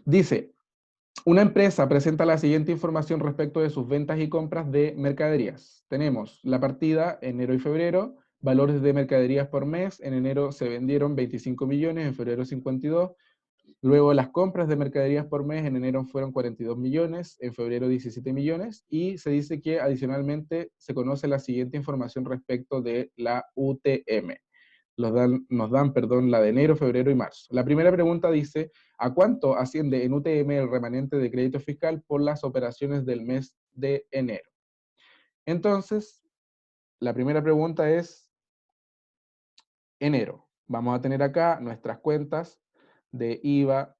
Dice, una empresa presenta la siguiente información respecto de sus ventas y compras de mercaderías. Tenemos la partida enero y febrero, valores de mercaderías por mes. En enero se vendieron 25 millones, en febrero 52. Luego las compras de mercaderías por mes en enero fueron 42 millones, en febrero 17 millones, y se dice que adicionalmente se conoce la siguiente información respecto de la UTM. Nos dan, la de enero, febrero y marzo. La primera pregunta dice, ¿a cuánto asciende en UTM el remanente de crédito fiscal por las operaciones del mes de enero? Entonces, la primera pregunta es enero. Vamos a tener acá nuestras cuentas de IVA,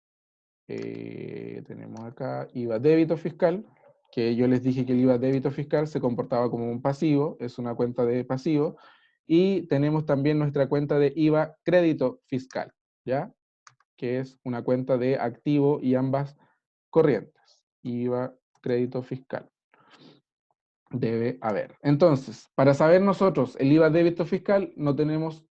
tenemos acá IVA débito fiscal, que yo les dije que el IVA débito fiscal se comportaba como un pasivo, es una cuenta de pasivo, y tenemos también nuestra cuenta de IVA crédito fiscal, ¿ya? Que es una cuenta de activo y ambas corrientes. IVA crédito fiscal. Debe haber. Entonces, para saber nosotros el IVA débito fiscal, no tenemos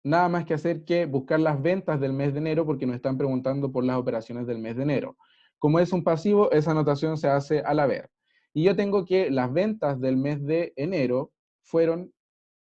nada más que hacer que buscar las ventas del mes de enero porque nos están preguntando por las operaciones del mes de enero. Como es un pasivo, esa anotación se hace al haber. Y yo tengo que las ventas del mes de enero fueron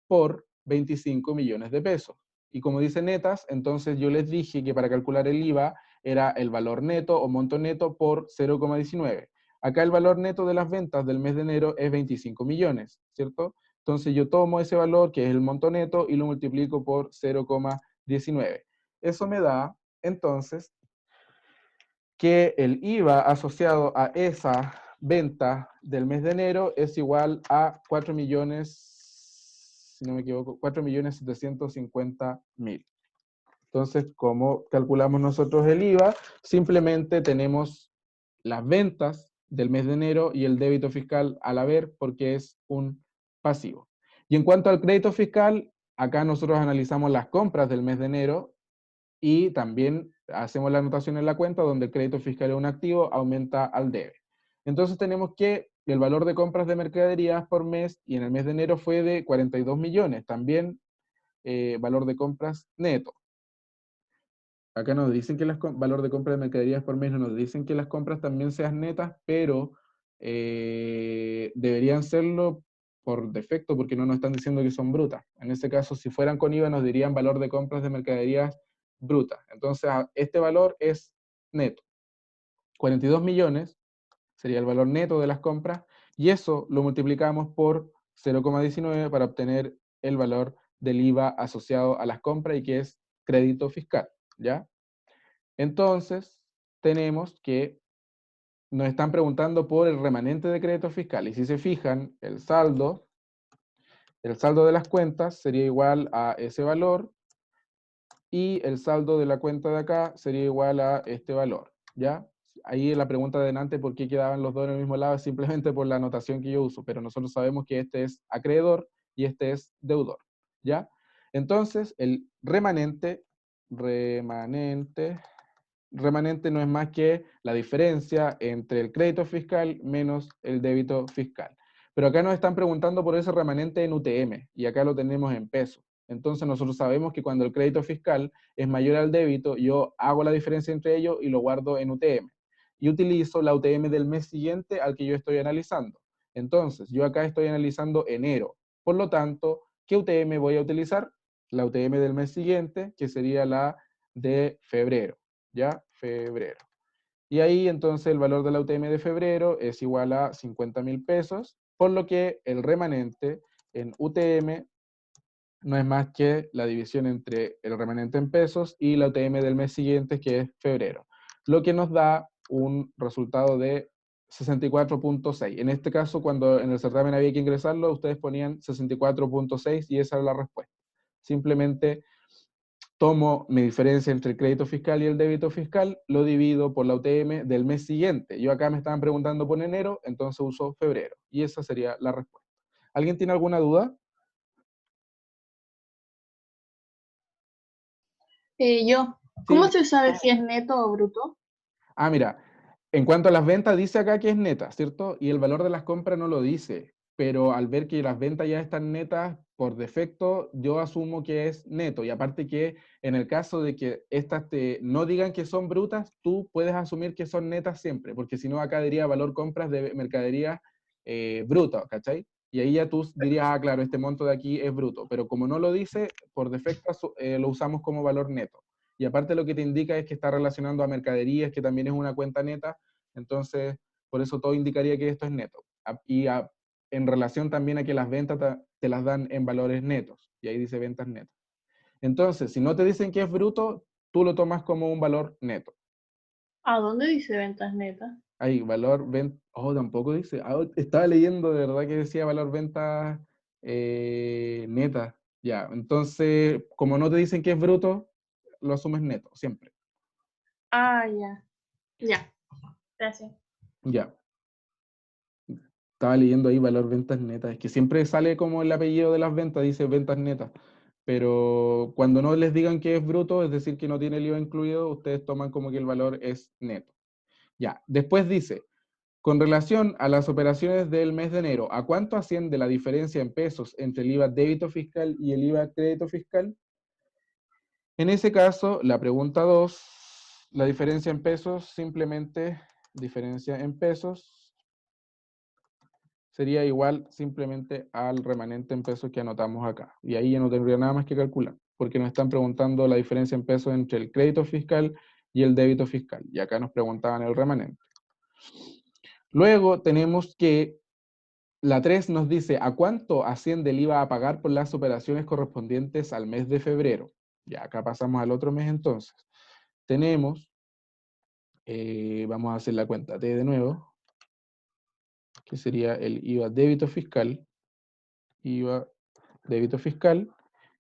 por 25 millones de pesos. Y como dice netas, entonces yo les dije que para calcular el IVA era el valor neto o monto neto por 0,19. Acá el valor neto de las ventas del mes de enero es 25 millones, ¿cierto? Entonces yo tomo ese valor, que es el monto neto, y lo multiplico por 0,19. Eso me da, entonces, que el IVA asociado a esa venta del mes de enero es igual a 4 millones, si no me equivoco, 4.750.000. Entonces, ¿cómo calculamos nosotros el IVA? Simplemente tenemos las ventas del mes de enero y el débito fiscal al haber porque es un pasivo. Y en cuanto al crédito fiscal, acá nosotros analizamos las compras del mes de enero y también hacemos la anotación en la cuenta donde el crédito fiscal es un activo, aumenta al debe. Entonces tenemos que el valor de compras de mercaderías por mes y en el mes de enero fue de 42 millones, también valor de compras neto. Acá nos dicen que el valor de compra de mercaderías por mes, no nos dicen que las compras también sean netas, pero deberían serlo por defecto porque no nos están diciendo que son brutas. En este caso, si fueran con IVA, nos dirían valor de compras de mercaderías brutas. Entonces, este valor es neto. 42 millones sería el valor neto de las compras, y eso lo multiplicamos por 0,19 para obtener el valor del IVA asociado a las compras y que es crédito fiscal, ¿ya? Entonces, tenemos que nos están preguntando por el remanente de crédito fiscal, y si se fijan, el saldo de las cuentas sería igual a ese valor, y el saldo de la cuenta de acá sería igual a este valor, ¿ya? Ahí la pregunta de delante, ¿por qué quedaban los dos en el mismo lado? Es simplemente por la anotación que yo uso, pero nosotros sabemos que este es acreedor y este es deudor, ¿ya? Entonces, el remanente no es más que la diferencia entre el crédito fiscal menos el débito fiscal. Pero acá nos están preguntando por ese remanente en UTM, y acá lo tenemos en pesos. Entonces nosotros sabemos que cuando el crédito fiscal es mayor al débito, yo hago la diferencia entre ellos y lo guardo en UTM. Y utilizo la UTM del mes siguiente al que yo estoy analizando. Entonces, yo acá estoy analizando enero. Por lo tanto, ¿qué UTM voy a utilizar? La UTM del mes siguiente, que sería la de febrero. ¿Ya? Febrero. Y ahí entonces el valor de la UTM de febrero es igual a 50.000 pesos, por lo que el remanente en UTM no es más que la división entre el remanente en pesos y la UTM del mes siguiente, que es febrero, lo que nos da un resultado de 64.6. En este caso, cuando en el certamen había que ingresarlo, ustedes ponían 64.6 y esa es la respuesta. Simplemente tomo mi diferencia entre el crédito fiscal y el débito fiscal, lo divido por la UTM del mes siguiente. Yo acá me estaban preguntando por enero, entonces uso febrero. Y esa sería la respuesta. ¿Alguien tiene alguna duda? Yo, ¿cómo Sí. se sabe si es neto o bruto? Mira, en cuanto a las ventas, dice acá que es neta, ¿cierto? Y el valor de las compras no lo dice. pero al ver que las ventas ya están netas, por defecto yo asumo que es neto. Y aparte que en el caso de que estas no digan que son brutas, tú puedes asumir que son netas siempre, porque si no acá diría valor compras de mercadería bruta, ¿cachai? Y ahí ya tú dirías, ah, claro, este monto de aquí es bruto, pero como no lo dice, por defecto lo usamos como valor neto. Y aparte lo que te indica es que está relacionando a mercaderías, que también es una cuenta neta, entonces por eso todo indicaría que esto es neto. En relación también a que las ventas te las dan en valores netos, y ahí dice ventas netas. Entonces, si no te dicen que es bruto, tú lo tomas como un valor neto. ¿A dónde dice ventas netas? Ahí, valor venta, oh, tampoco dice, estaba leyendo de verdad que decía valor venta neta, ya, entonces, como no te dicen que es bruto, lo asumes neto, siempre, Ah, ya. Ya, gracias. ya. Estaba leyendo ahí valor ventas netas. Es que siempre sale como el apellido de las ventas, dice ventas netas. Pero cuando no les digan que es bruto, es decir, que no tiene el IVA incluido, ustedes toman como que el valor es neto. Ya, después dice, con relación a las operaciones del mes de enero, ¿a cuánto asciende la diferencia en pesos entre el IVA débito fiscal y el IVA crédito fiscal? En ese caso, la pregunta 2, la diferencia en pesos, simplemente diferencia en pesos, sería igual simplemente al remanente en pesos que anotamos acá. Y ahí ya no tendría nada más que calcular, porque nos están preguntando la diferencia en pesos entre el crédito fiscal y el débito fiscal. Y acá nos preguntaban el remanente. Luego tenemos que la 3 nos dice a cuánto asciende el IVA a pagar por las operaciones correspondientes al mes de febrero. Ya acá pasamos al otro mes entonces. Tenemos, vamos a hacer la cuenta T de nuevo, que sería el IVA débito fiscal, IVA débito fiscal,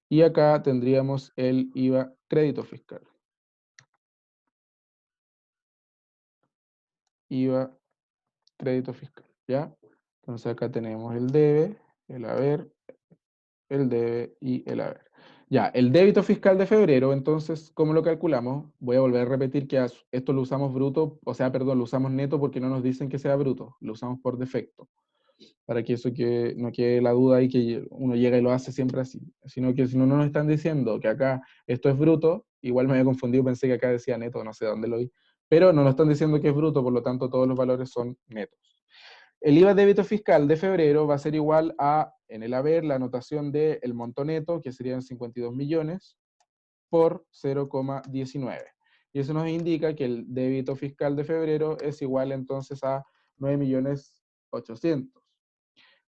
y acá tendríamos el IVA crédito fiscal. IVA crédito fiscal, ¿ya? Entonces acá tenemos el debe, el haber, el debe y el haber. Ya, el débito fiscal de febrero, entonces, ¿cómo lo calculamos? Voy a volver a repetir que esto lo usamos bruto, o sea, perdón, lo usamos neto porque no nos dicen que sea bruto, lo usamos por defecto, para que eso no quede la duda y que uno llega y lo hace siempre así, sino que si no nos están diciendo que acá esto es bruto, igual me había confundido, pensé que acá decía neto, no sé dónde lo vi, pero no nos están diciendo que es bruto, por lo tanto todos los valores son netos. El IVA débito fiscal de febrero va a ser igual a, en el haber, la anotación del monto neto, que serían 52 millones, por 0,19. Y eso nos indica que el débito fiscal de febrero es igual entonces a 9.800.000.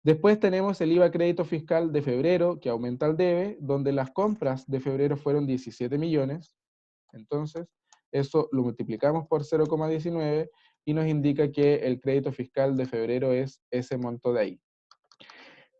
Después tenemos el IVA crédito fiscal de febrero, que aumenta el debe, donde las compras de febrero fueron 17 millones. Entonces, eso lo multiplicamos por 0,19 y nos indica que el crédito fiscal de febrero es ese monto de ahí.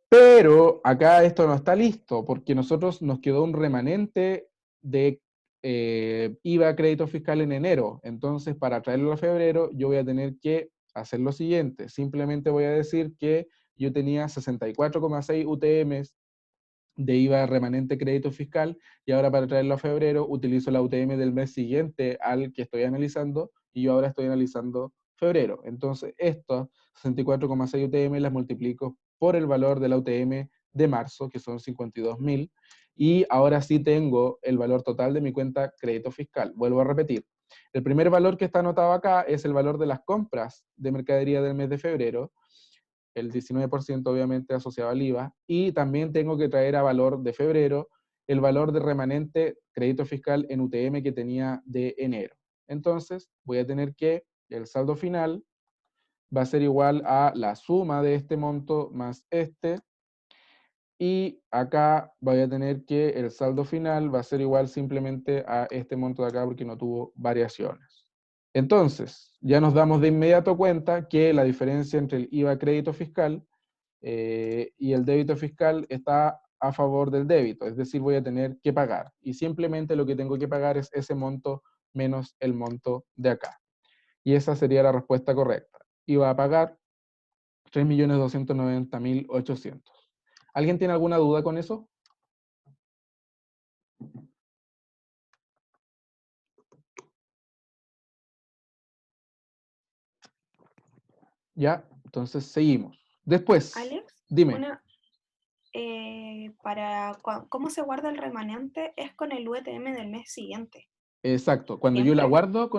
Pero acá esto no está listo, porque nosotros nos quedó un remanente de IVA crédito fiscal en enero. Entonces, para traerlo a febrero, yo voy a tener que hacer lo siguiente. Simplemente voy a decir que yo tenía 64,6 UTMs de IVA remanente crédito fiscal y ahora para traerlo a febrero utilizo la UTM del mes siguiente al que estoy analizando y yo ahora estoy analizando febrero. Entonces, estas 64,6 UTM las multiplico por el valor de la UTM de marzo, que son 52.000, y ahora sí tengo el valor total de mi cuenta crédito fiscal. Vuelvo a repetir. El primer valor que está anotado acá es el valor de las compras de mercadería del mes de febrero, el 19% obviamente asociado al IVA, y también tengo que traer a valor de febrero el valor de remanente crédito fiscal en UTM que tenía de enero. Entonces, voy a tener que el saldo final va a ser igual a la suma de este monto más este, y acá voy a tener que el saldo final va a ser igual simplemente a este monto de acá porque no tuvo variaciones. Entonces, ya nos damos de inmediato cuenta que la diferencia entre el IVA crédito fiscal y el débito fiscal está a favor del débito, es decir, voy a tener que pagar. Y simplemente lo que tengo que pagar es ese monto menos el monto de acá. Y esa sería la respuesta correcta. Iba a pagar 3.290.800. ¿Alguien tiene alguna duda con eso? Ya, entonces seguimos. Después, Alex, Dime. Una, ¿cómo se guarda el remanente? Es con el UTM del mes siguiente. Exacto, cuando yo la ¿Siempre? guardo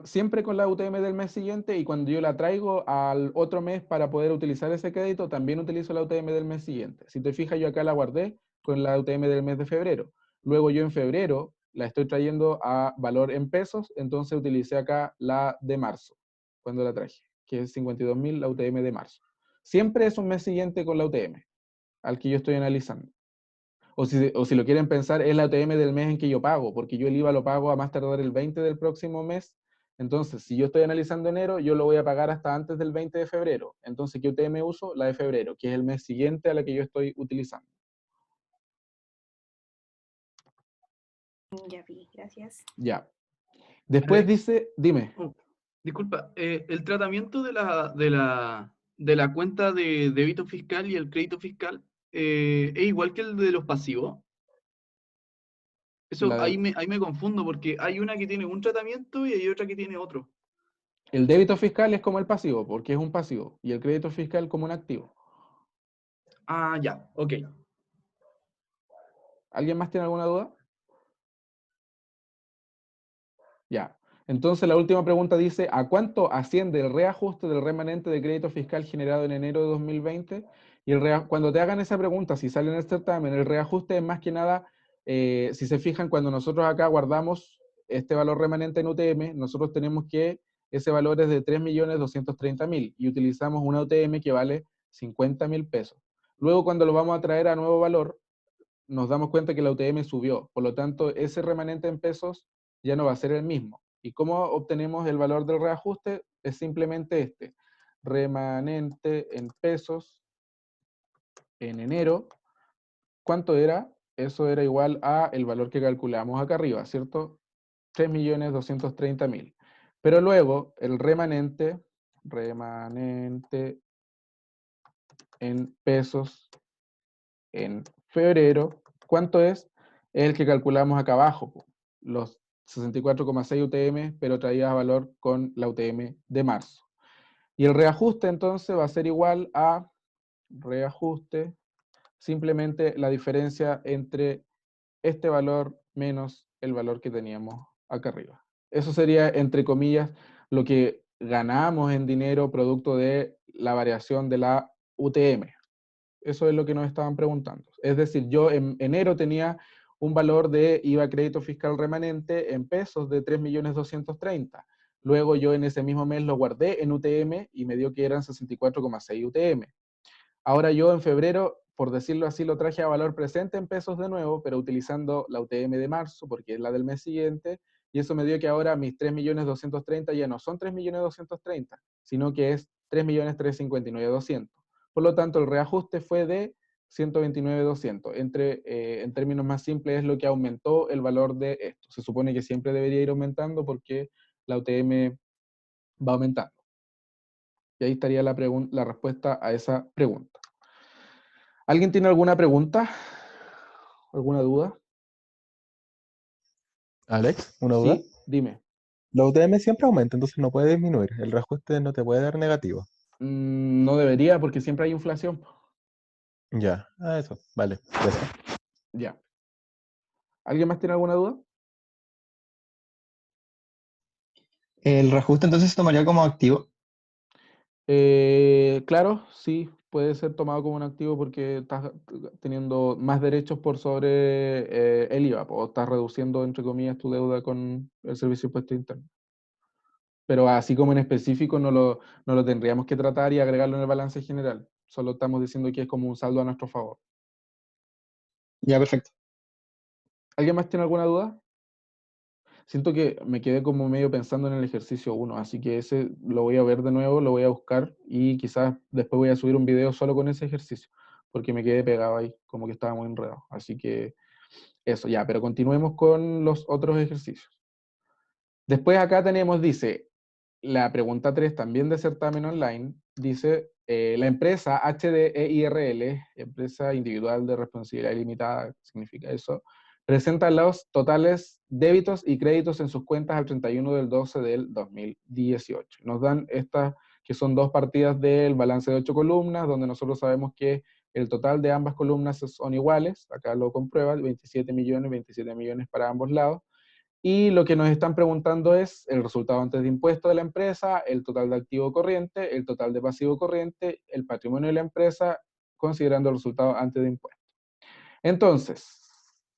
siempre con la UTM del mes siguiente, y cuando yo la traigo al otro mes para poder utilizar ese crédito, también utilizo la UTM del mes siguiente. Si te fijas, yo acá la guardé con la UTM del mes de febrero. Luego yo en febrero la estoy trayendo a valor en pesos, entonces utilicé acá la de marzo, cuando la traje, que es 52.000, la UTM de marzo. Siempre es un mes siguiente con la UTM, al que yo estoy analizando. O si lo quieren pensar, es la UTM del mes en que yo pago, porque yo el IVA lo pago a más tardar el 20 del próximo mes. Entonces, si yo estoy analizando enero, yo lo voy a pagar hasta antes del 20 de febrero. Entonces, ¿qué UTM uso? La de febrero, que es el mes siguiente a la que yo estoy utilizando. Ya vi, gracias. Ya. Después Alex, dice, dime. disculpa, el tratamiento de la cuenta de débito fiscal y el crédito fiscal es igual que el de los pasivos. Eso La ahí me confundo porque hay una que tiene un tratamiento y hay otra que tiene otro. el débito fiscal es como el pasivo, porque es un pasivo, y el crédito fiscal como un activo. Ah, ya, ok. ¿Alguien más tiene alguna duda? Ya. Entonces la última pregunta dice, ¿a cuánto asciende el reajuste del remanente de crédito fiscal generado en enero de 2020? Y cuando te hagan esa pregunta, si sale en el certamen, el reajuste es más que nada, si se fijan, cuando nosotros acá guardamos este valor remanente en UTM, nosotros tenemos que ese valor es de 3.230.000 y utilizamos una UTM que vale 50.000 pesos. Luego, cuando lo vamos a traer a nuevo valor, nos damos cuenta que la UTM subió. Por lo tanto, ese remanente en pesos ya no va a ser el mismo. ¿Y cómo obtenemos el valor del reajuste? Es simplemente este. Remanente en pesos en enero. ¿Cuánto era? Eso era igual a el valor que calculamos acá arriba, ¿cierto? 3.230.000. Pero luego, el remanente en pesos en febrero, ¿cuánto es? Es el que calculamos acá abajo, los 64,6 UTM, pero traídas a valor con la UTM de marzo. Y el reajuste entonces va a ser igual a reajuste, simplemente la diferencia entre este valor menos el valor que teníamos acá arriba. Eso sería, entre comillas, lo que ganamos en dinero producto de la variación de la UTM. Eso es lo que nos estaban preguntando. Es decir, yo en enero tenía un valor de IVA crédito fiscal remanente en pesos de 3.230.000. Luego yo en ese mismo mes lo guardé en UTM y me dio que eran 64,6 UTM. Ahora yo en febrero, por decirlo así, lo traje a valor presente en pesos de nuevo, pero utilizando la UTM de marzo, porque es la del mes siguiente, y eso me dio que ahora mis 3.230.000 ya no son 3.230.000, sino que es 3.359.200. Por lo tanto, el reajuste fue de 129.200. En términos más simples, es lo que aumentó el valor de esto. Se supone que siempre debería ir aumentando porque la UTM va aumentando. Y ahí estaría la respuesta a esa pregunta. ¿Alguien tiene alguna pregunta? ¿Alguna duda? Alex, ¿una duda? Sí, dime. La UTM siempre aumenta, entonces no puede disminuir. El reajuste no te puede dar negativo. No debería porque siempre hay inflación. Ya, eso, vale. Gracias. Ya. ¿Alguien más tiene alguna duda? El reajuste entonces se tomaría como activo. Claro, sí, puede ser tomado como un activo porque estás teniendo más derechos por sobre el IVA, o estás reduciendo, entre comillas, tu deuda con el Servicio de Impuesto Interno. Pero así como en específico no lo tendríamos que tratar y agregarlo en el balance general. Solo estamos diciendo que es como un saldo a nuestro favor. Ya, perfecto. ¿Alguien más tiene alguna duda? Siento que me quedé como medio pensando en el ejercicio 1, así que ese lo voy a ver de nuevo, lo voy a buscar y quizás después voy a subir un video solo con ese ejercicio, porque me quedé pegado ahí, como que estaba muy enredado. Así que eso, ya, pero continuemos con los otros ejercicios. Después acá tenemos, dice, la pregunta 3 también de certamen online, dice, la empresa HDEIRL, Empresa Individual de Responsabilidad Limitada, ¿qué significa eso? Presenta los totales débitos y créditos en sus cuentas al 31 del 12 del 2018. Nos dan estas que son dos partidas del balance de 8 columnas, donde nosotros sabemos que el total de ambas columnas son iguales, acá lo comprueba, 27 millones para ambos lados, y lo que nos están preguntando es el resultado antes de impuestos de la empresa, el total de activo corriente, el total de pasivo corriente, el patrimonio de la empresa, considerando el resultado antes de impuestos. Entonces,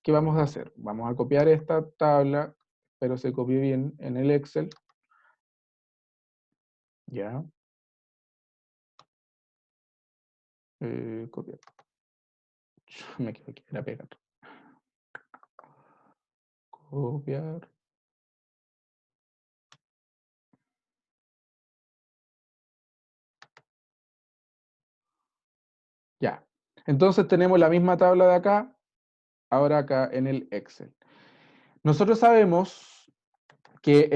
¿qué vamos a hacer? Vamos a copiar esta tabla, espero se copie bien en el Excel. Ya. Copiar. Me equivoqué, era pegar. Copiar. Ya. Entonces tenemos la misma tabla de acá, ahora acá en el Excel. Nosotros sabemos que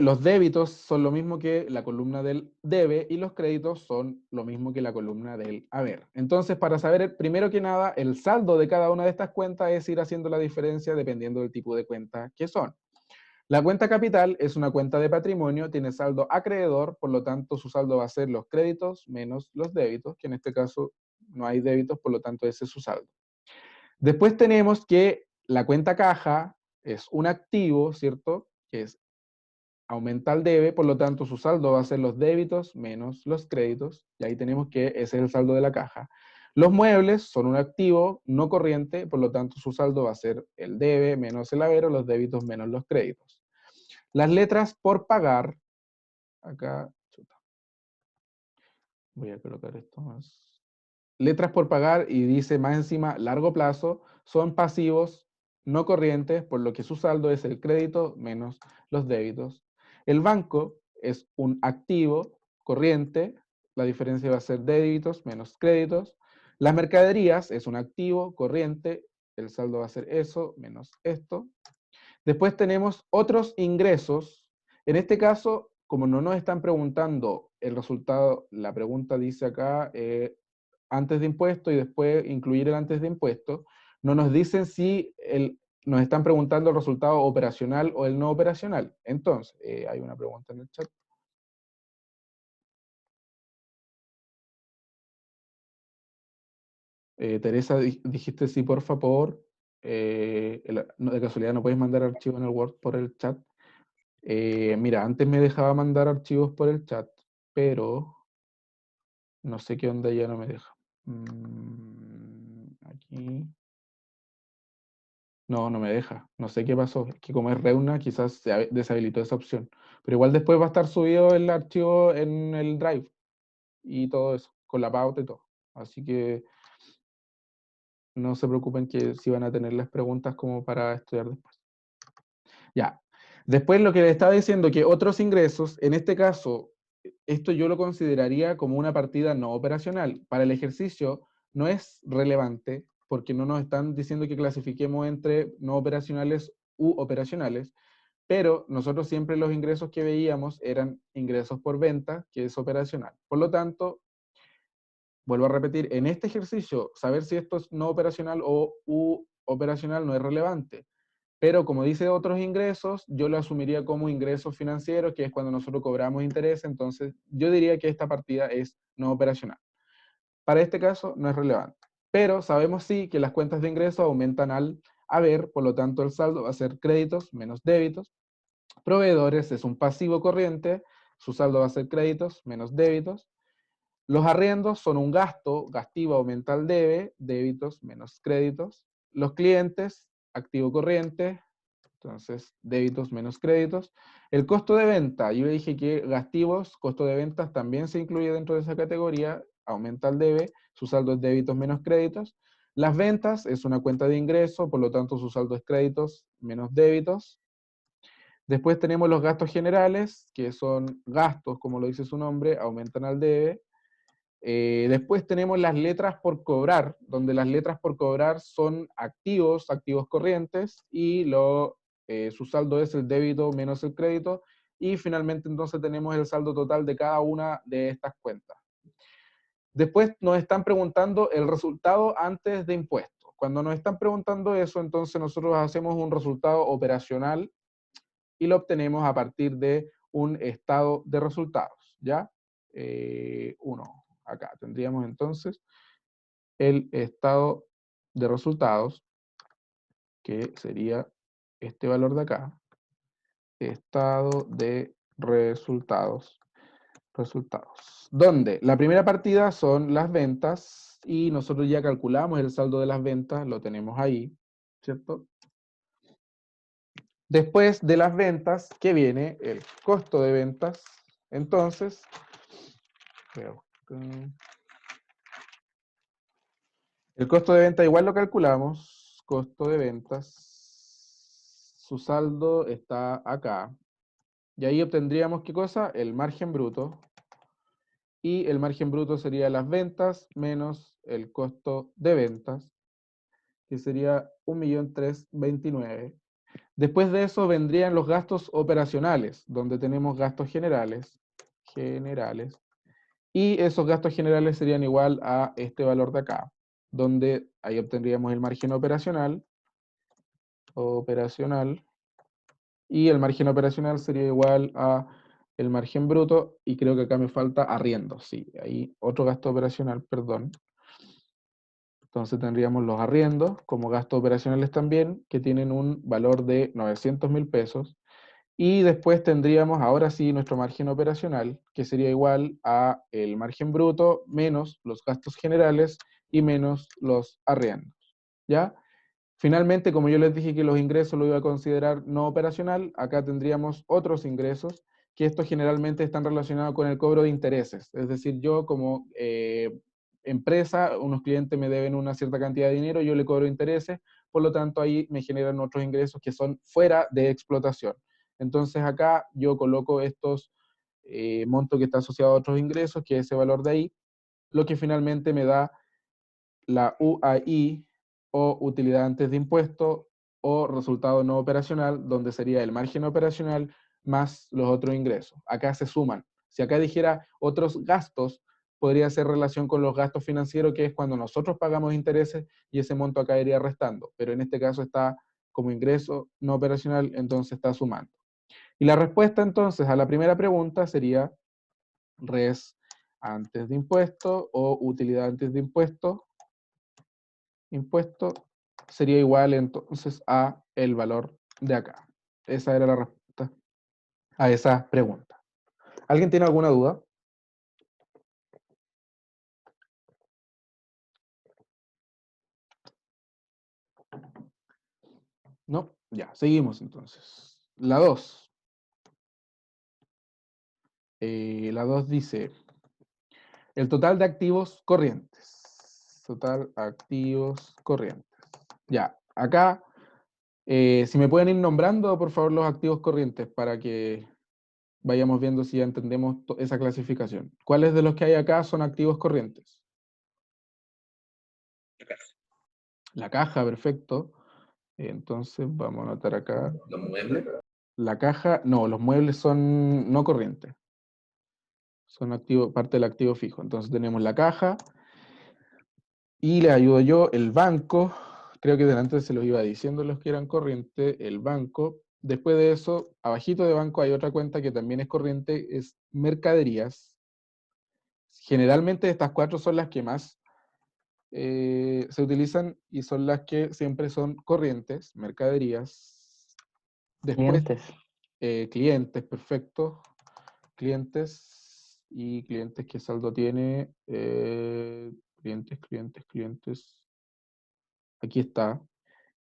los débitos son lo mismo que la columna del debe y los créditos son lo mismo que la columna del haber. Entonces, para saber, primero que nada, el saldo de cada una de estas cuentas es ir haciendo la diferencia dependiendo del tipo de cuenta que son. La cuenta capital es una cuenta de patrimonio, tiene saldo acreedor, por lo tanto su saldo va a ser los créditos menos los débitos, que en este caso no hay débitos, por lo tanto ese es su saldo. Después tenemos que la cuenta caja es un activo, ¿cierto? Que es aumenta el debe, por lo tanto su saldo va a ser los débitos menos los créditos, y ahí tenemos que ese es el saldo de la caja. Los muebles son un activo no corriente, por lo tanto su saldo va a ser el debe menos el haber, o los débitos menos los créditos. Las letras por pagar, acá, voy a colocar esto más. Letras por pagar, y dice más encima largo plazo, son pasivos no corrientes, por lo que su saldo es el crédito menos los débitos. El banco es un activo corriente, la diferencia va a ser débitos menos créditos. Las mercaderías es un activo corriente, el saldo va a ser eso menos esto. Después tenemos otros ingresos. En este caso, como no nos están preguntando el resultado, la pregunta dice acá antes de impuesto y después incluir el antes de impuesto, no nos dicen si nos están preguntando el resultado operacional o el no operacional. Entonces, hay una pregunta en el chat. Teresa, dijiste sí, por favor. De casualidad, ¿no puedes mandar archivo en el Word por el chat? Mira, antes me dejaba mandar archivos por el chat, pero no sé qué onda, ya no me deja. Aquí. No, no me deja. No sé qué pasó. Es que como es Reuna, quizás se deshabilitó esa opción. Pero igual después va a estar subido el archivo en el Drive y todo eso, con la pauta y todo. Así que no se preocupen que si van a tener las preguntas como para estudiar después. Ya. Después lo que le estaba diciendo, que otros ingresos, en este caso, esto yo lo consideraría como una partida no operacional. Para el ejercicio no es relevante porque no nos están diciendo que clasifiquemos entre no operacionales u operacionales, pero nosotros siempre los ingresos que veíamos eran ingresos por venta, que es operacional. Por lo tanto, vuelvo a repetir, en este ejercicio, saber si esto es no operacional o u operacional no es relevante. Pero como dice otros ingresos, yo lo asumiría como ingresos financieros, que es cuando nosotros cobramos interés, entonces yo diría que esta partida es no operacional. Para este caso no es relevante. Pero sabemos sí que las cuentas de ingresos aumentan al haber, por lo tanto el saldo va a ser créditos menos débitos. Proveedores es un pasivo corriente, su saldo va a ser créditos menos débitos. Los arriendos son un gasto, gastivo aumenta el debe, débitos menos créditos. Los clientes, activo corriente, entonces débitos menos créditos. El costo de venta, yo dije que gastivos, costo de ventas también se incluye dentro de esa categoría, aumenta el debe, su saldo es débitos menos créditos. Las ventas es una cuenta de ingreso, por lo tanto su saldo es créditos menos débitos. Después tenemos los gastos generales, que son gastos, como lo dice su nombre, aumentan al debe. Después tenemos las letras por cobrar, donde las letras por cobrar son activos, activos corrientes, y su saldo es el débito menos el crédito, y finalmente entonces tenemos el saldo total de cada una de estas cuentas. Después nos están preguntando el resultado antes de impuestos. Cuando nos están preguntando eso, entonces nosotros hacemos un resultado operacional y lo obtenemos a partir de un estado de resultados, ¿ya? 1. Acá tendríamos entonces el estado de resultados, que sería este valor de acá, estado de resultados, donde la primera partida son las ventas, y nosotros ya calculamos el saldo de las ventas, lo tenemos ahí, ¿cierto? Después de las ventas, ¿qué viene? El costo de ventas. Entonces, el costo de venta igual lo calculamos, costo de ventas, su saldo está acá, y ahí obtendríamos, ¿qué cosa? El margen bruto, y el margen bruto sería las ventas menos el costo de ventas, que sería 1.329.000. Después de eso vendrían los gastos operacionales, donde tenemos gastos generales, y esos gastos generales serían igual a este valor de acá, donde ahí obtendríamos el margen operacional, y el margen operacional sería igual a el margen bruto, y creo que acá me falta arriendo, sí, ahí otro gasto operacional, perdón. Entonces tendríamos los arriendos como gastos operacionales también, que tienen un valor de 900.000 pesos, y después tendríamos ahora sí nuestro margen operacional, que sería igual a el margen bruto menos los gastos generales y menos los arriendos, ¿ya? Finalmente, como yo les dije que los ingresos lo iba a considerar no operacional, acá tendríamos otros ingresos, que estos generalmente están relacionados con el cobro de intereses. Es decir, yo como empresa, unos clientes me deben una cierta cantidad de dinero, yo le cobro intereses, por lo tanto ahí me generan otros ingresos que son fuera de explotación. Entonces acá yo coloco estos montos que está asociado a otros ingresos, que es ese valor de ahí, lo que finalmente me da la UAI, o utilidad antes de impuesto, o resultado no operacional, donde sería el margen operacional más los otros ingresos. Acá se suman. Si acá dijera otros gastos, podría hacer relación con los gastos financieros, que es cuando nosotros pagamos intereses y ese monto acá iría restando. Pero en este caso está como ingreso no operacional, entonces está sumando. Y la respuesta entonces a la primera pregunta sería res antes de impuesto o utilidad antes de impuesto sería igual entonces a el valor de acá. Esa era la respuesta a esa pregunta. ¿Alguien tiene alguna duda? ¿No? Ya, seguimos entonces. La 2. La 2 dice, el total de activos corrientes. Total activos corrientes. Ya, acá, si me pueden ir nombrando, por favor, los activos corrientes para que vayamos viendo si ya entendemos esa clasificación. ¿Cuáles de los que hay acá son activos corrientes? La caja, perfecto. Entonces vamos a anotar acá. ¿Los muebles? La caja, no, los muebles son no corrientes. Son activo, parte del activo fijo. Entonces tenemos la caja. Y le ayudo yo, el banco. Creo que delante se los iba diciendo los que eran corrientes, el banco. Después de eso, abajito de banco hay otra cuenta que también es corriente, es mercaderías. Generalmente estas cuatro son las que más se utilizan y son las que siempre son corrientes, mercaderías. Después, clientes, perfecto. Clientes y clientes, ¿qué saldo tiene? Clientes. Aquí está.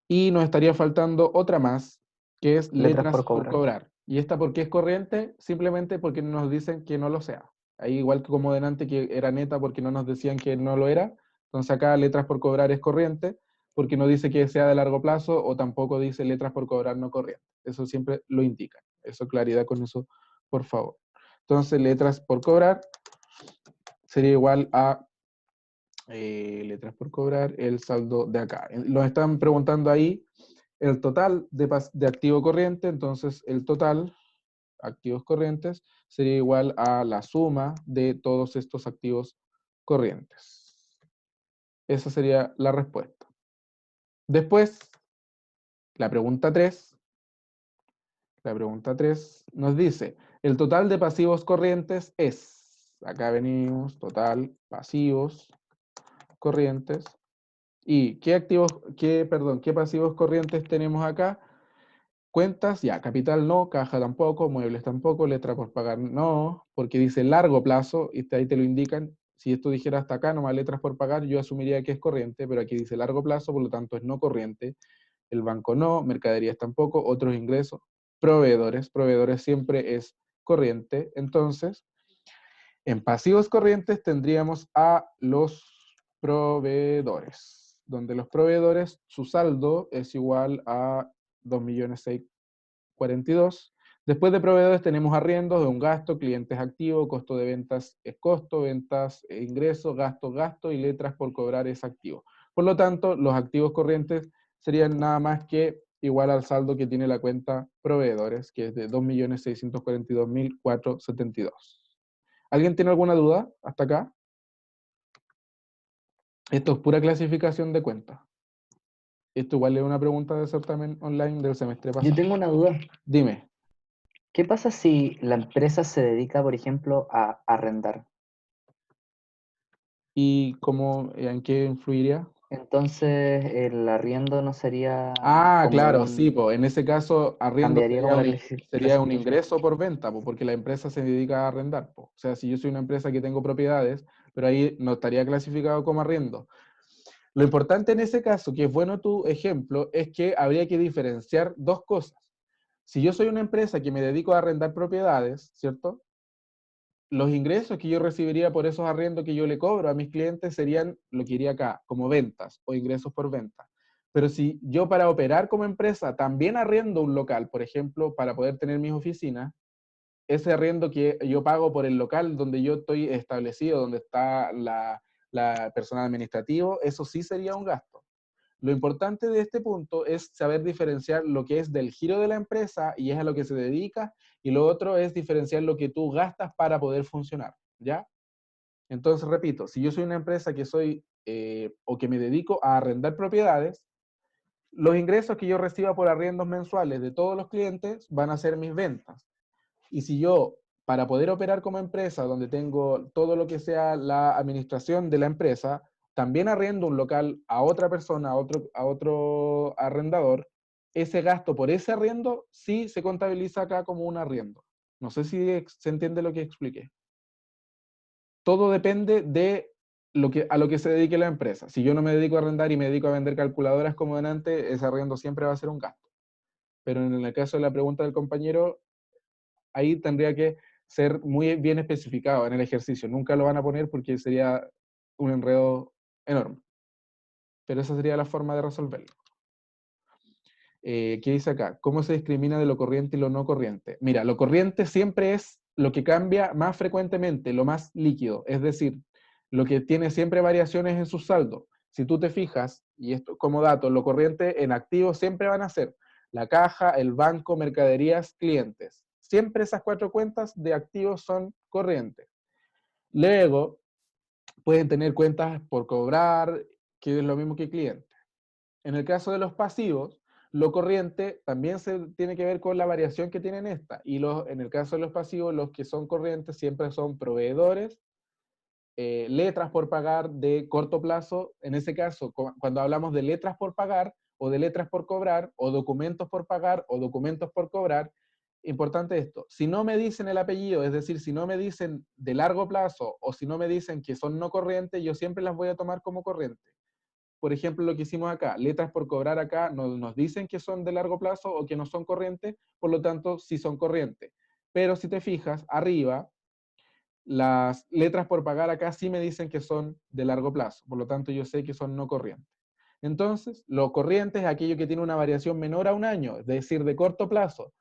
Y nos estaría faltando otra más, que es letras por cobrar. ¿Y esta por qué es corriente? Simplemente porque nos dicen que no lo sea. Ahí igual que como delante que era neta porque no nos decían que no lo era, entonces acá letras por cobrar es corriente, porque no dice que sea de largo plazo o tampoco dice letras por cobrar no corriente. Eso siempre lo indica. Eso, claridad con eso, por favor. Entonces letras por cobrar sería igual a letras por cobrar, el saldo de acá. Nos están preguntando ahí el total de activo corriente, entonces el total, activos corrientes, sería igual a la suma de todos estos activos corrientes. Esa sería la respuesta. Después, la pregunta 3. La pregunta 3 nos dice, el total de pasivos corrientes es, Acá venimos, total, pasivos, corrientes. ¿Y qué pasivos corrientes tenemos acá? Cuentas, ya, capital no, caja tampoco, muebles tampoco, letra por pagar no, porque dice largo plazo, y ahí te lo indican. Si esto dijera hasta acá, nomás letras por pagar, yo asumiría que es corriente, pero aquí dice largo plazo, por lo tanto es no corriente. El banco no, mercaderías tampoco, otros ingresos, proveedores siempre es corriente. Entonces, en pasivos corrientes tendríamos a los proveedores, donde los proveedores, su saldo es igual a 2.642.000. Después de proveedores tenemos arriendos, de un gasto, clientes activo, costo de ventas es costo, ventas ingreso, gasto, y letras por cobrar es activo. Por lo tanto, los activos corrientes serían nada más que igual al saldo que tiene la cuenta proveedores, que es de 2.642.472. ¿Alguien tiene alguna duda hasta acá? Esto es pura clasificación de cuentas. Esto igual es una pregunta de certamen online del semestre pasado. Yo tengo una duda. Dime. ¿Qué pasa si la empresa se dedica, por ejemplo, a arrendar? ¿Y en qué influiría? Entonces, el arriendo no sería como Claro, sí, pues en ese caso arriendo cambiaría como la sería un clasificación. ingreso por venta, po, porque la empresa se dedica a arrendar. Po. O sea, si yo soy una empresa que tengo propiedades, pero ahí no estaría clasificado como arriendo. Lo importante en ese caso, que es bueno tu ejemplo, es que habría que diferenciar dos cosas. Si yo soy una empresa que me dedico a arrendar propiedades, ¿cierto? Los ingresos que yo recibiría por esos arriendos que yo le cobro a mis clientes serían lo que iría acá, como ventas o ingresos por venta. Pero si yo para operar como empresa también arriendo un local, por ejemplo, para poder tener mis oficinas, ese arriendo que yo pago por el local donde yo estoy establecido, donde está la personal administrativo, eso sí sería un gasto. Lo importante de este punto es saber diferenciar lo que es del giro de la empresa y es a lo que se dedica, y lo otro es diferenciar lo que tú gastas para poder funcionar, ¿ya? Entonces, repito, si yo soy una empresa que soy o que me dedico a arrendar propiedades, los ingresos que yo reciba por arriendos mensuales de todos los clientes van a ser mis ventas. Y si yo, para poder operar como empresa, donde tengo todo lo que sea la administración de la empresa, también arriendo un local a otra persona, a otro arrendador, ese gasto por ese arriendo sí se contabiliza acá como un arriendo. No sé si se entiende lo que expliqué. Todo depende de a lo que se dedique la empresa. Si yo no me dedico a arrendar y me dedico a vender calculadoras como delante, ese arriendo siempre va a ser un gasto. Pero en el caso de la pregunta del compañero, ahí tendría que ser muy bien especificado en el ejercicio. Nunca lo van a poner porque sería un enredo enorme. Pero esa sería la forma de resolverlo. ¿Qué dice acá? ¿Cómo se discrimina de lo corriente y lo no corriente? Mira, lo corriente siempre es lo que cambia más frecuentemente, lo más líquido. Es decir, lo que tiene siempre variaciones en su saldo. Si tú te fijas, y esto como dato, lo corriente en activos siempre van a ser la caja, el banco, mercaderías, clientes. Siempre esas 4 cuentas de activos son corrientes. Luego, pueden tener cuentas por cobrar, que es lo mismo que clientes. En el caso de los pasivos, lo corriente también se tiene que ver con la variación que tienen esta. Y en el caso de los pasivos, los que son corrientes siempre son proveedores, letras por pagar de corto plazo. En ese caso, cuando hablamos de letras por pagar, o de letras por cobrar, o documentos por pagar, o documentos por cobrar, importante esto, si no me dicen el apellido, es decir, si no me dicen de largo plazo, o si no me dicen que son no corrientes, yo siempre las voy a tomar como corrientes. Por ejemplo, lo que hicimos acá, letras por cobrar acá nos dicen que son de largo plazo o que no son corrientes, por lo tanto, sí son corrientes. Pero si te fijas, arriba, las letras por pagar acá sí me dicen que son de largo plazo, por lo tanto yo sé que son no corrientes. Entonces, lo corriente es aquello que tiene una variación menor a un año, es decir, de corto plazo.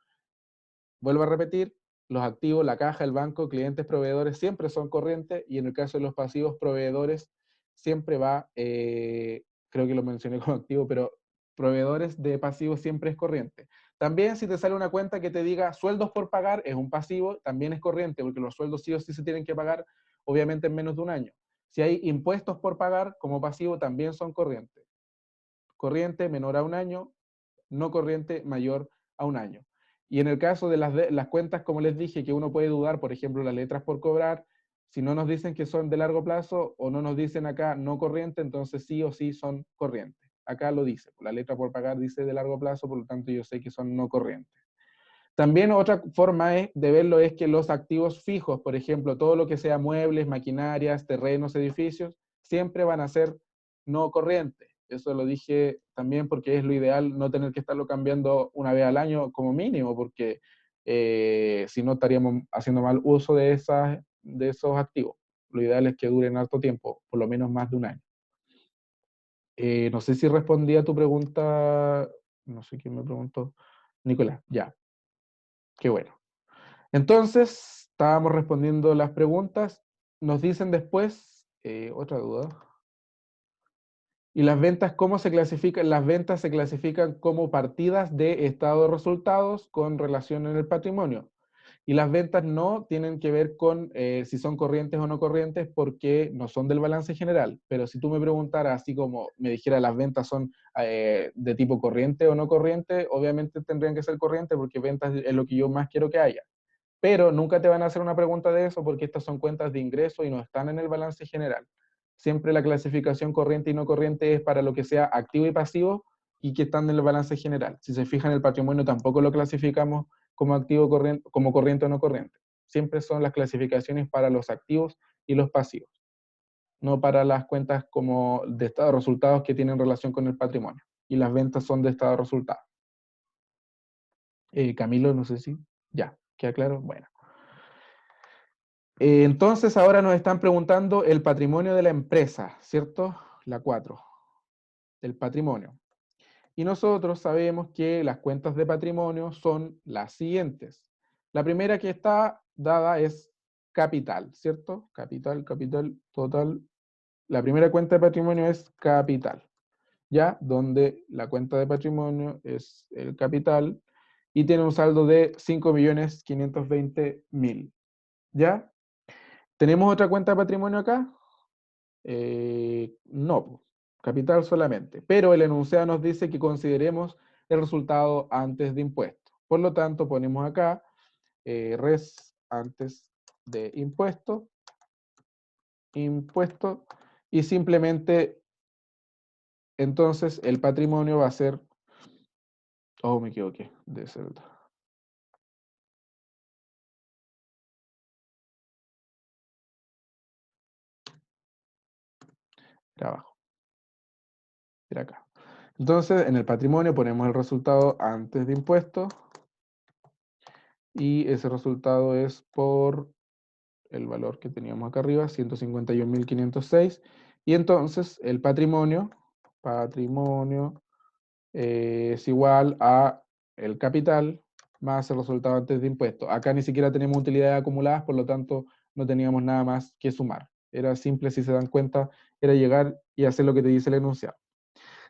Vuelvo a repetir, los activos, la caja, el banco, clientes, proveedores, siempre son corrientes, y en el caso de los pasivos, proveedores, siempre va, creo que lo mencioné como activo, pero proveedores de pasivos siempre es corriente. También si te sale una cuenta que te diga sueldos por pagar, es un pasivo, también es corriente, porque los sueldos sí o sí se tienen que pagar, obviamente en menos de un año. Si hay impuestos por pagar como pasivo, también son corrientes. Corriente menor a un año, no corriente mayor a un año. Y en el caso de las cuentas, como les dije, que uno puede dudar, por ejemplo, las letras por cobrar, Si no nos dicen que son de largo plazo o no nos dicen acá no corriente, entonces sí o sí son corrientes. Acá lo dice, la letra por pagar dice de largo plazo, por lo tanto yo sé que son no corrientes. También otra forma de verlo es que los activos fijos, por ejemplo, todo lo que sea muebles, maquinarias, terrenos, edificios, siempre van a ser no corrientes. Eso lo dije también porque es lo ideal no tener que estarlo cambiando una vez al año como mínimo, porque si no estaríamos haciendo mal uso de esos activos. Lo ideal es que duren harto tiempo, por lo menos más de un año. No sé si respondí a tu pregunta, no sé quién me preguntó. Nicolás, ya. Qué bueno. Entonces, estábamos respondiendo las preguntas. Nos dicen después, otra duda. ¿Y las ventas cómo se clasifican? Las ventas se clasifican como partidas de estado de resultados con relación en el patrimonio. Y las ventas no tienen que ver con si son corrientes o no corrientes porque no son del balance general. Pero si tú me preguntaras, así como me dijera las ventas son de tipo corriente o no corriente, obviamente tendrían que ser corrientes porque ventas es lo que yo más quiero que haya. Pero nunca te van a hacer una pregunta de eso porque estas son cuentas de ingreso y no están en el balance general. Siempre la clasificación corriente y no corriente es para lo que sea activo y pasivo y que están en el balance general. Si se fijan, el patrimonio tampoco lo clasificamos como activo corriente, como corriente o no corriente. Siempre son las clasificaciones para los activos y los pasivos, no para las cuentas como de estado de resultados que tienen relación con el patrimonio. Y las ventas son de estado de resultados. Camilo, no sé si... Ya, ¿queda claro? Bueno. Entonces ahora nos están preguntando el patrimonio de la empresa, ¿cierto? La 4, el patrimonio. Y nosotros sabemos que las cuentas de patrimonio son las siguientes. La primera que está dada es capital, ¿cierto? Capital, total. La primera cuenta de patrimonio es capital, ¿ya? Donde la cuenta de patrimonio es el capital y tiene un saldo de 5.520.000, ¿ya? ¿Tenemos otra cuenta de patrimonio acá? No, capital solamente. Pero el enunciado nos dice que consideremos el resultado antes de impuesto. Por lo tanto, ponemos acá res antes de impuesto, y simplemente entonces el patrimonio va a ser, oh, me equivoqué, de celda. Era abajo. Era acá. Entonces, en el patrimonio ponemos el resultado antes de impuesto y ese resultado es por el valor que teníamos acá arriba, 151.506, y entonces el patrimonio es igual a el capital más el resultado antes de impuestos. Acá ni siquiera tenemos utilidades acumuladas, por lo tanto no teníamos nada más que sumar. Era simple, si se dan cuenta, era llegar y hacer lo que te dice el enunciado.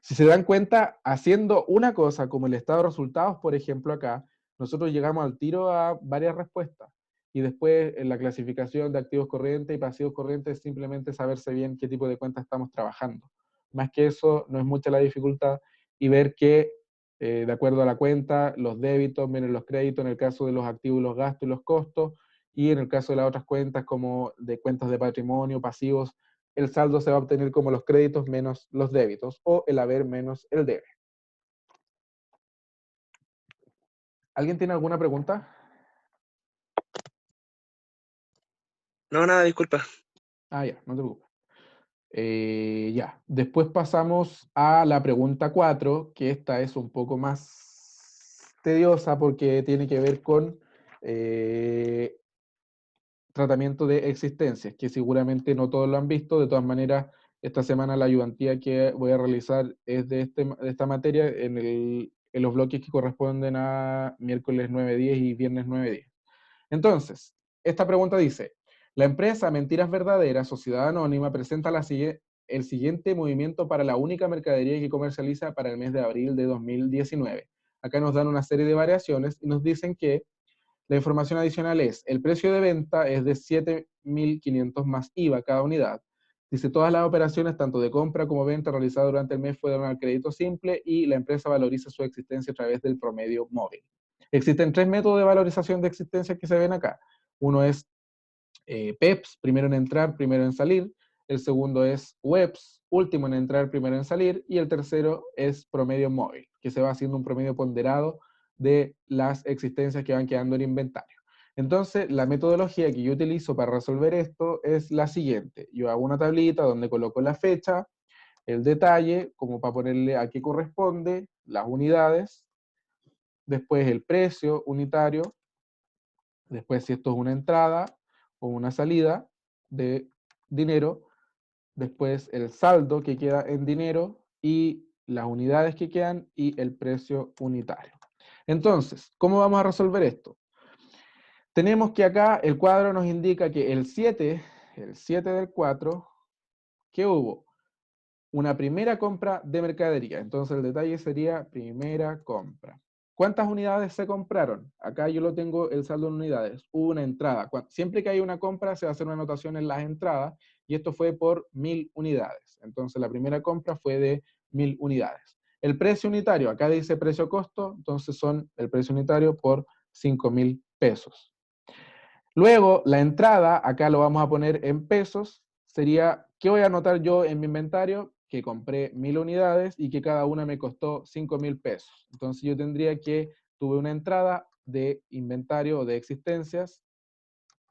Si se dan cuenta, haciendo una cosa como el estado de resultados, por ejemplo acá, nosotros llegamos al tiro a varias respuestas. Y después en la clasificación de activos corrientes y pasivos corrientes, simplemente saberse bien qué tipo de cuenta estamos trabajando. Más que eso, no es mucha la dificultad y ver que, de acuerdo a la cuenta, los débitos menos los créditos, en el caso de los activos, los gastos y los costos, y en el caso de las otras cuentas, como de cuentas de patrimonio, pasivos, el saldo se va a obtener como los créditos menos los débitos, o el haber menos el debe. ¿Alguien tiene alguna pregunta? No, nada, disculpa. Ah, ya, no te preocupes. Ya, después pasamos a la pregunta 4, que esta es un poco más tediosa porque tiene que ver con tratamiento de existencias, que seguramente no todos lo han visto. De todas maneras, esta semana la ayudantía que voy a realizar es de esta materia en los bloques que corresponden a miércoles 9-10 y viernes 9-10. Entonces, esta pregunta dice, la empresa Mentiras Verdaderas, Sociedad Anónima, presenta el siguiente movimiento para la única mercadería que comercializa para el mes de abril de 2019. Acá nos dan una serie de variaciones y nos dicen que la información adicional es, el precio de venta es de 7.500 más IVA cada unidad. Dice, todas las operaciones, tanto de compra como venta realizadas durante el mes fueron al crédito simple y la empresa valoriza su existencia a través del promedio móvil. Existen 3 métodos de valorización de existencia que se ven acá. Uno es PEPs, primero en entrar, primero en salir. El segundo es WEPs, último en entrar, primero en salir. Y el tercero es promedio móvil, que se va haciendo un promedio ponderado de las existencias que van quedando en inventario. Entonces, la metodología que yo utilizo para resolver esto es la siguiente. Yo hago una tablita donde coloco la fecha, el detalle, como para ponerle a qué corresponde, las unidades, después el precio unitario, después si esto es una entrada o una salida de dinero, después el saldo que queda en dinero y las unidades que quedan y el precio unitario. Entonces, ¿cómo vamos a resolver esto? Tenemos que acá el cuadro nos indica que el 7 del 4, ¿qué hubo? Una primera compra de mercadería. Entonces el detalle sería primera compra. ¿Cuántas unidades se compraron? Acá yo lo tengo el saldo en unidades. Hubo una entrada. Siempre que hay una compra se va a hacer una anotación en las entradas y esto fue por 1000 unidades. Entonces la primera compra fue de 1000 unidades. El precio unitario, acá dice precio costo, entonces son el precio unitario por 5000 pesos. Luego, la entrada, acá lo vamos a poner en pesos, sería, ¿qué voy a anotar yo en mi inventario? Que compré 1000 unidades y que cada una me costó 5000 pesos. Entonces yo tendría que, tuve una entrada de inventario o de existencias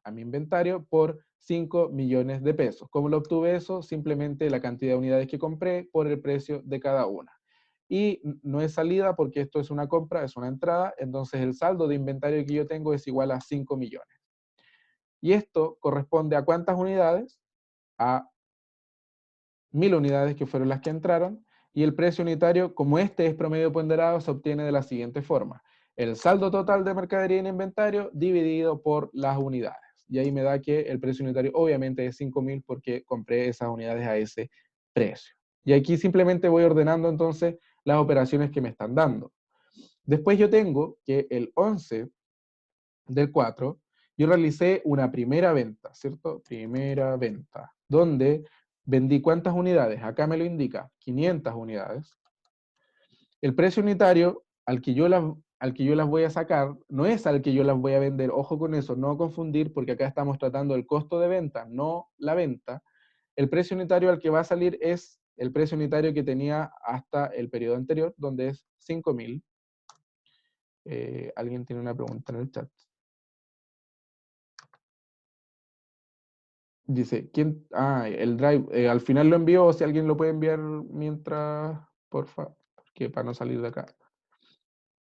a mi inventario por 5 millones de pesos. ¿Cómo lo obtuve eso? Simplemente la cantidad de unidades que compré por el precio de cada una. Y no es salida porque esto es una compra, es una entrada, entonces el saldo de inventario que yo tengo es igual a 5 millones. Y esto corresponde a ¿cuántas unidades? A 1000 unidades que fueron las que entraron. Y el precio unitario, como este es promedio ponderado, se obtiene de la siguiente forma. El saldo total de mercadería en inventario dividido por las unidades. Y ahí me da que el precio unitario obviamente es 5000 porque compré esas unidades a ese precio. Y aquí simplemente voy ordenando entonces las operaciones que me están dando. Después yo tengo que el 11 del 4, yo realicé una primera venta, ¿cierto? Primera venta, donde vendí ¿cuántas unidades? Acá me lo indica, 500 unidades. El precio unitario al que yo las voy a sacar no es al que yo las voy a vender. Ojo con eso, no confundir, porque acá estamos tratando el costo de venta, no la venta. El precio unitario al que va a salir es el precio unitario que tenía hasta el periodo anterior, donde es 5000. Alguien tiene una pregunta en el chat. Dice, ¿quién? Ah, el drive. Al final lo envió, si alguien lo puede enviar mientras, porfa, porque para no salir de acá.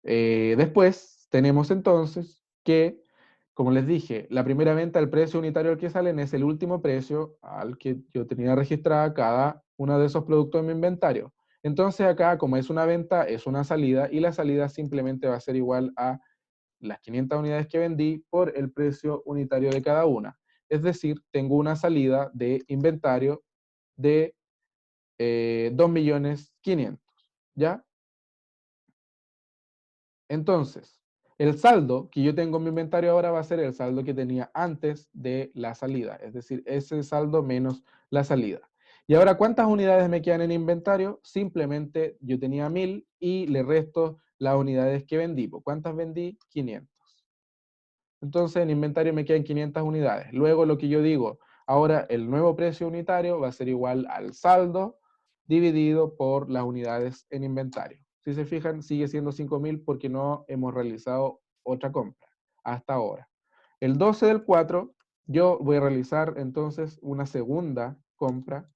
Después tenemos entonces que, como les dije, la primera venta, el precio unitario al que salen es el último precio al que yo tenía registrada cada uno de esos productos en mi inventario. Entonces acá, como es una venta, es una salida, y la salida simplemente va a ser igual a las 500 unidades que vendí por el precio unitario de cada una. Es decir, tengo una salida de inventario de 2.500.000, ¿ya? Entonces, el saldo que yo tengo en mi inventario ahora va a ser el saldo que tenía antes de la salida, es decir, ese saldo menos la salida. Y ahora, ¿cuántas unidades me quedan en inventario? Simplemente yo tenía 1000 y le resto las unidades que vendí. ¿Cuántas vendí? 500. Entonces en inventario me quedan 500 unidades. Luego lo que yo digo, ahora el nuevo precio unitario va a ser igual al saldo dividido por las unidades en inventario. Si se fijan, sigue siendo 5000 porque no hemos realizado otra compra hasta ahora. El 12 del 4, yo voy a realizar entonces una segunda compra.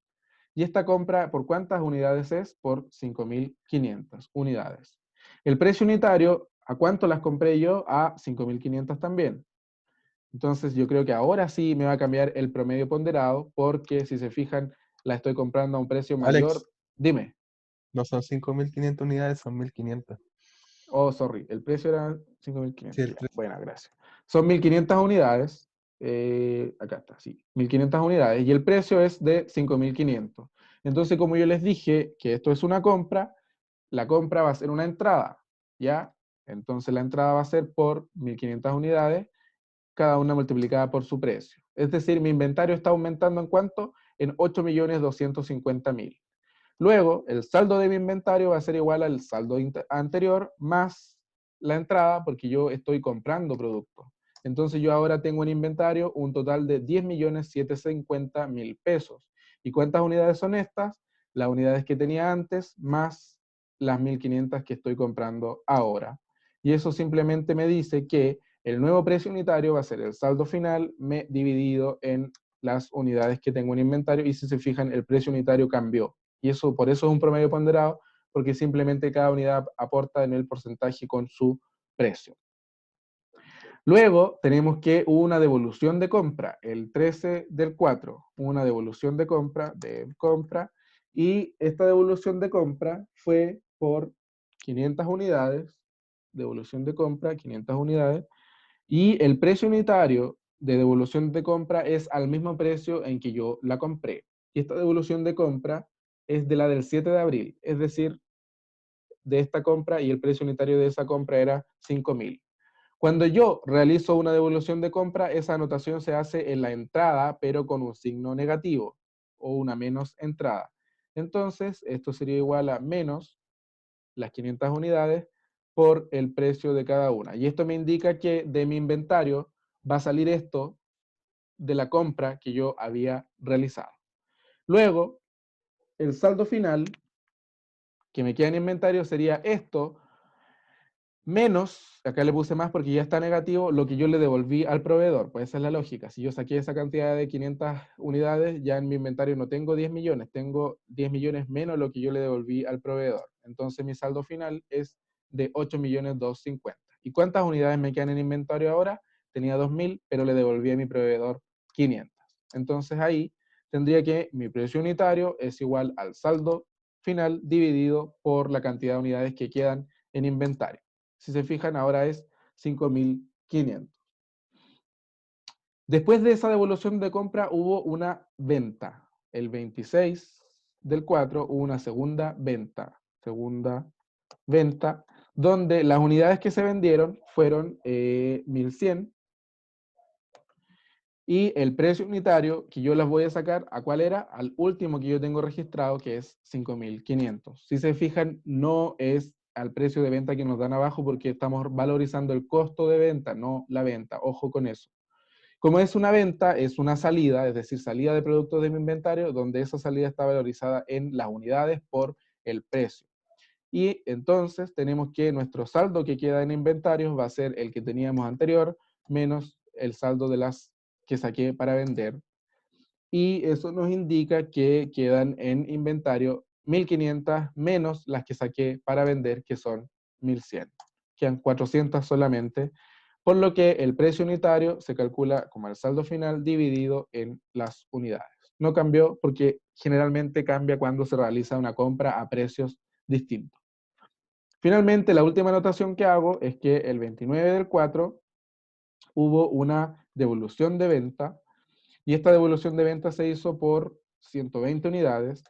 Y esta compra, ¿por cuántas unidades es? Por 5500 unidades. El precio unitario, ¿a cuánto las compré yo? A 5500 también. Entonces yo creo que ahora sí me va a cambiar el promedio ponderado, porque si se fijan, la estoy comprando a un precio mayor. Alex, Dime. no son 5500 unidades, son 1500. Oh, sorry, el precio era 5500. Sí, el Ya, precio. buena, gracias. Son 1500 unidades. Acá está, sí, 1500 unidades. Y el precio es de 5500. Entonces, como yo les dije que esto es una compra, la compra va a ser una entrada, ¿ya? Entonces la entrada va a ser por 1500 unidades, cada una multiplicada por su precio. Es decir, mi inventario está aumentando ¿en cuánto? En 8.250.000. Luego, el saldo de mi inventario va a ser igual al saldo anterior más la entrada, porque yo estoy comprando productos. Entonces yo ahora tengo en inventario un total de 10.750.000 pesos. ¿Y cuántas unidades son estas? Las unidades que tenía antes más las 1.500 que estoy comprando ahora. Y eso simplemente me dice que el nuevo precio unitario va a ser el saldo final dividido en las unidades que tengo en inventario, y si se fijan, el precio unitario cambió. Y eso, por eso es un promedio ponderado, porque simplemente cada unidad aporta en el porcentaje con su precio. Luego tenemos que hubo una devolución de compra, el 13/4, una devolución de compra, y esta devolución de compra fue por 500 unidades, devolución de compra, 500 unidades, y el precio unitario de devolución de compra es al mismo precio en que yo la compré. Y esta devolución de compra es de la del 7 de abril, es decir, de esta compra, y el precio unitario de esa compra era 5.000. Cuando yo realizo una devolución de compra, esa anotación se hace en la entrada, pero con un signo negativo, o una menos entrada. Entonces, esto sería igual a menos las 500 unidades por el precio de cada una. Y esto me indica que de mi inventario va a salir esto de la compra que yo había realizado. Luego, el saldo final que me queda en inventario sería esto, menos, acá le puse más porque ya está negativo, lo que yo le devolví al proveedor. Pues esa es la lógica. Si yo saqué esa cantidad de 500 unidades, ya en mi inventario no tengo 10 millones, tengo 10 millones menos lo que yo le devolví al proveedor. Entonces mi saldo final es de 8.250.000. ¿Y cuántas unidades me quedan en inventario ahora? Tenía 2.000, pero le devolví a mi proveedor 500. Entonces ahí tendría que mi precio unitario es igual al saldo final dividido por la cantidad de unidades que quedan en inventario. Si se fijan, ahora es 5.500. Después de esa devolución de compra hubo una venta. El 26/4 hubo una segunda venta. Donde las unidades que se vendieron fueron 1.100. Y el precio unitario que yo las voy a sacar, ¿a cuál era? Al último que yo tengo registrado, que es 5.500. Si se fijan, no es al precio de venta que nos dan abajo, porque estamos valorizando el costo de venta, no la venta. Ojo con eso. Como es una venta, es una salida, es decir, salida de productos de mi inventario, donde esa salida está valorizada en las unidades por el precio. Y entonces tenemos que nuestro saldo que queda en inventarios va a ser el que teníamos anterior, menos el saldo de las que saqué para vender. Y eso nos indica que quedan en inventario 1.500 menos las que saqué para vender, que son 1.100. Quedan 400 solamente, por lo que el precio unitario se calcula como el saldo final dividido en las unidades. No cambió porque generalmente cambia cuando se realiza una compra a precios distintos. Finalmente, la última anotación que hago es que el 29/4 hubo una devolución de venta, y esta devolución de venta se hizo por 120 unidades.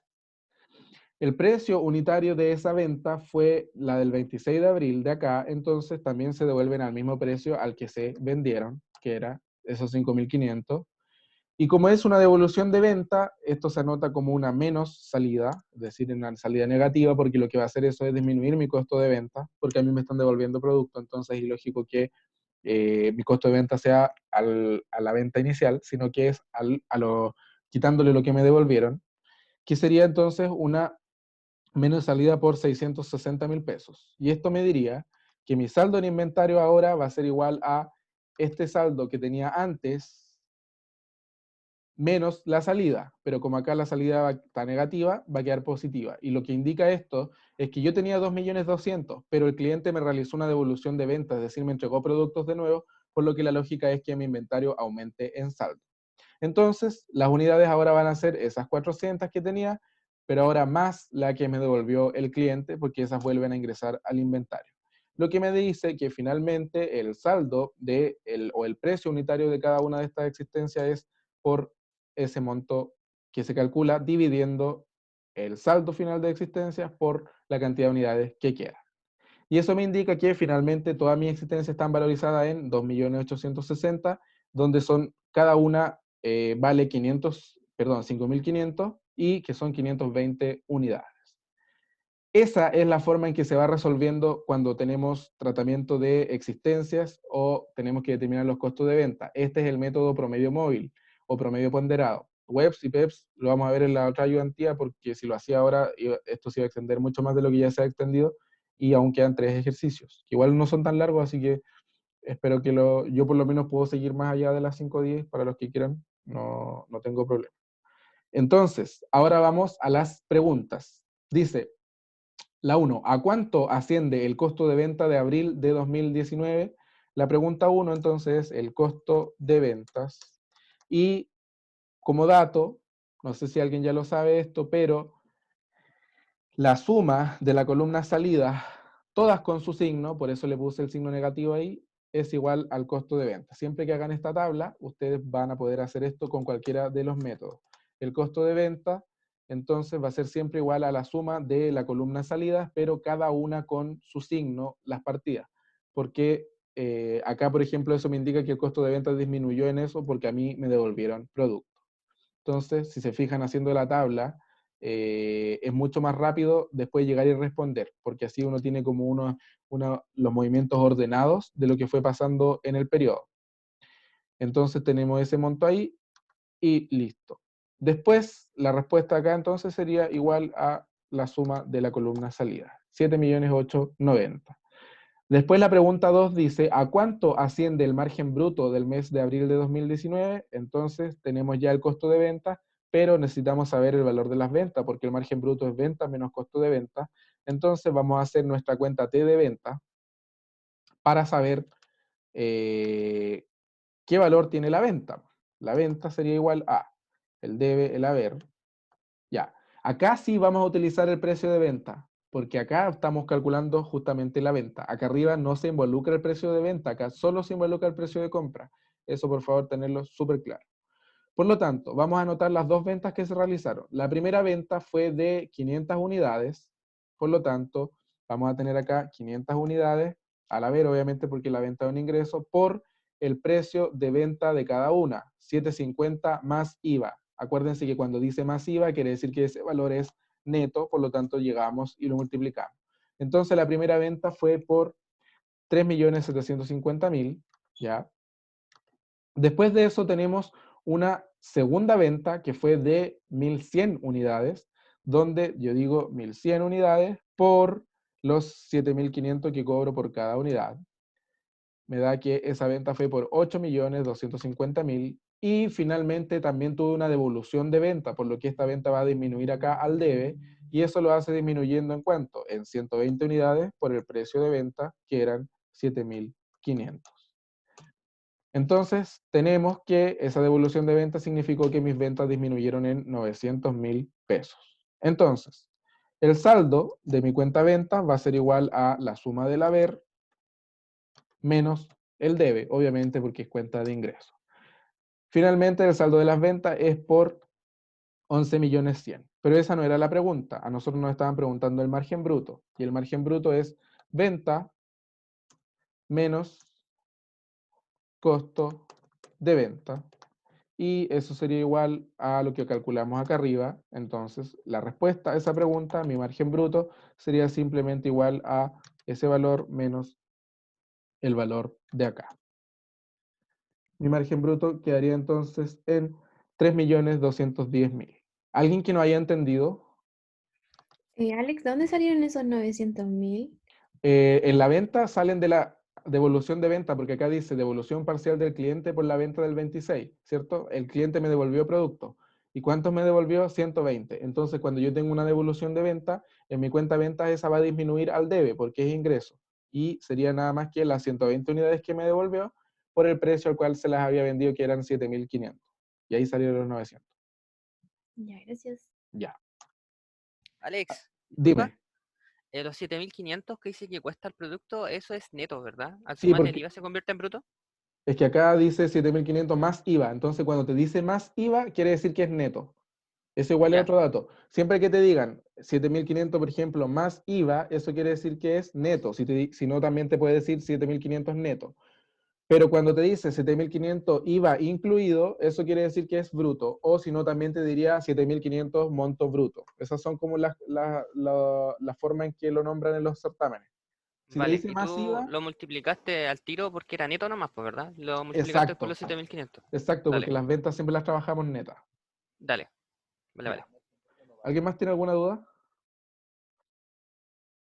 El precio unitario de esa venta fue la del 26 de abril de acá, entonces también se devuelven al mismo precio al que se vendieron, que era esos 5.500. Y como es una devolución de venta, esto se anota como una menos salida, es decir, una salida negativa, porque lo que va a hacer eso es disminuir mi costo de venta, porque a mí me están devolviendo producto, entonces es ilógico que mi costo de venta sea a la venta inicial, sino que es quitándole lo que me devolvieron, que sería entonces una menos salida por 660.000 pesos. Y esto me diría que mi saldo en inventario ahora va a ser igual a este saldo que tenía antes, menos la salida, pero como acá la salida está negativa, va a quedar positiva. Y lo que indica esto es que yo tenía 2.200.000, pero el cliente me realizó una devolución de venta, es decir, me entregó productos de nuevo, por lo que la lógica es que mi inventario aumente en saldo. Entonces, las unidades ahora van a ser esas 400 que tenía, pero ahora más la que me devolvió el cliente, porque esas vuelven a ingresar al inventario. Lo que me dice que finalmente el saldo o el precio unitario de cada una de estas existencias es por ese monto que se calcula dividiendo el saldo final de existencias por la cantidad de unidades que queda. Y eso me indica que finalmente todas mis existencias están valorizadas en 2.860.000, donde son cada una vale 5.500 y que son 520 unidades. Esa es la forma en que se va resolviendo cuando tenemos tratamiento de existencias o tenemos que determinar los costos de venta. Este es el método promedio móvil o promedio ponderado. WEPS y PEPS lo vamos a ver en la otra ayudantía, porque si lo hacía ahora, esto se iba a extender mucho más de lo que ya se ha extendido, y aún quedan 3 ejercicios, que igual no son tan largos, así que espero que yo por lo menos puedo seguir más allá de las 5 o 10 para los que quieran, no tengo problema. Entonces, ahora vamos a las preguntas. Dice, la 1, ¿a cuánto asciende el costo de venta de abril de 2019? La pregunta 1, entonces, el costo de ventas. Y como dato, no sé si alguien ya lo sabe esto, pero la suma de la columna salida, todas con su signo, por eso le puse el signo negativo ahí, es igual al costo de venta. Siempre que hagan esta tabla, ustedes van a poder hacer esto con cualquiera de los métodos. El costo de venta, entonces, va a ser siempre igual a la suma de la columna salida, pero cada una con su signo, las partidas. Porque acá, por ejemplo, eso me indica que el costo de venta disminuyó en eso porque a mí me devolvieron producto. Entonces, si se fijan haciendo la tabla, es mucho más rápido después llegar y responder, porque así uno tiene como los movimientos ordenados de lo que fue pasando en el periodo. Entonces tenemos ese monto ahí y listo. Después, la respuesta acá entonces sería igual a la suma de la columna salida, 7.890.000. Después la pregunta 2 dice, ¿a cuánto asciende el margen bruto del mes de abril de 2019? Entonces tenemos ya el costo de venta, pero necesitamos saber el valor de las ventas, porque el margen bruto es venta menos costo de venta. Entonces vamos a hacer nuestra cuenta T de venta para saber qué valor tiene la venta. La venta sería igual a el debe, el haber. Ya, acá sí vamos a utilizar el precio de venta, porque acá estamos calculando justamente la venta. Acá arriba no se involucra el precio de venta, acá solo se involucra el precio de compra. Eso, por favor, tenerlo súper claro. Por lo tanto, vamos a anotar las dos ventas que se realizaron. La primera venta fue de 500 unidades, por lo tanto, vamos a tener acá 500 unidades, al haber, obviamente, porque la venta es un ingreso, por el precio de venta de cada una, 750 más IVA. Acuérdense que cuando dice más IVA, quiere decir que ese valor es neto, por lo tanto, llegamos y lo multiplicamos. Entonces, la primera venta fue por 3.750.000, ¿ya? Después de eso tenemos una segunda venta que fue de 1.100 unidades, donde yo digo 1.100 unidades por los 7.500 que cobro por cada unidad. Me da que esa venta fue por 8.250.000 y finalmente también tuve una devolución de venta, por lo que esta venta va a disminuir acá al debe, y eso lo hace disminuyendo ¿en cuánto? En 120 unidades por el precio de venta, que eran 7.500. Entonces, tenemos que esa devolución de venta significó que mis ventas disminuyeron en 900.000 pesos. Entonces, el saldo de mi cuenta ventas va a ser igual a la suma del haber menos el debe, obviamente porque es cuenta de ingreso. Finalmente, el saldo de las ventas es por 11.100.000. Pero esa no era la pregunta. A nosotros nos estaban preguntando el margen bruto. Y el margen bruto es venta menos costo de venta. Y eso sería igual a lo que calculamos acá arriba. Entonces, la respuesta a esa pregunta, mi margen bruto, sería simplemente igual a ese valor menos el valor de acá. Mi margen bruto quedaría entonces en 3.210.000. ¿Alguien que no haya entendido? Alex, ¿dónde salieron esos 900.000? En la venta salen de la devolución de venta, porque acá dice devolución parcial del cliente por la venta del 26, ¿cierto? El cliente me devolvió producto. ¿Y cuántos me devolvió? 120. Entonces, cuando yo tengo una devolución de venta, en mi cuenta de ventas esa va a disminuir al debe, porque es ingreso. Y sería nada más que las 120 unidades que me devolvió por el precio al cual se las había vendido, que eran 7.500. Y ahí salieron los 900. Ya, gracias. Ya. Alex, disculpa, Dime. los 7.500 que dice que cuesta el producto, eso es neto, ¿verdad? Al Sí, sumar el porque IVA se convierte en bruto. es que acá dice 7.500 más IVA. Entonces, cuando te dice más IVA, quiere decir que es neto. Eso igual es Ya. otro dato. Siempre que te digan 7.500, por ejemplo, más IVA, eso quiere decir que es neto. Si no, también te puede decir 7.500 neto. Pero cuando te dice 7.500 IVA incluido, eso quiere decir que es bruto. O si no, también te diría 7.500 monto bruto. Esas son como la forma en que lo nombran en los certámenes. Si te Vale, dice y más tú IVA, lo multiplicaste al tiro porque era neto nomás, pues, ¿verdad? Lo multiplicaste por exacto, los 7.500. exacto, porque Dale, las ventas siempre las trabajamos netas. dale, vale, vale. ¿Alguien más tiene alguna duda?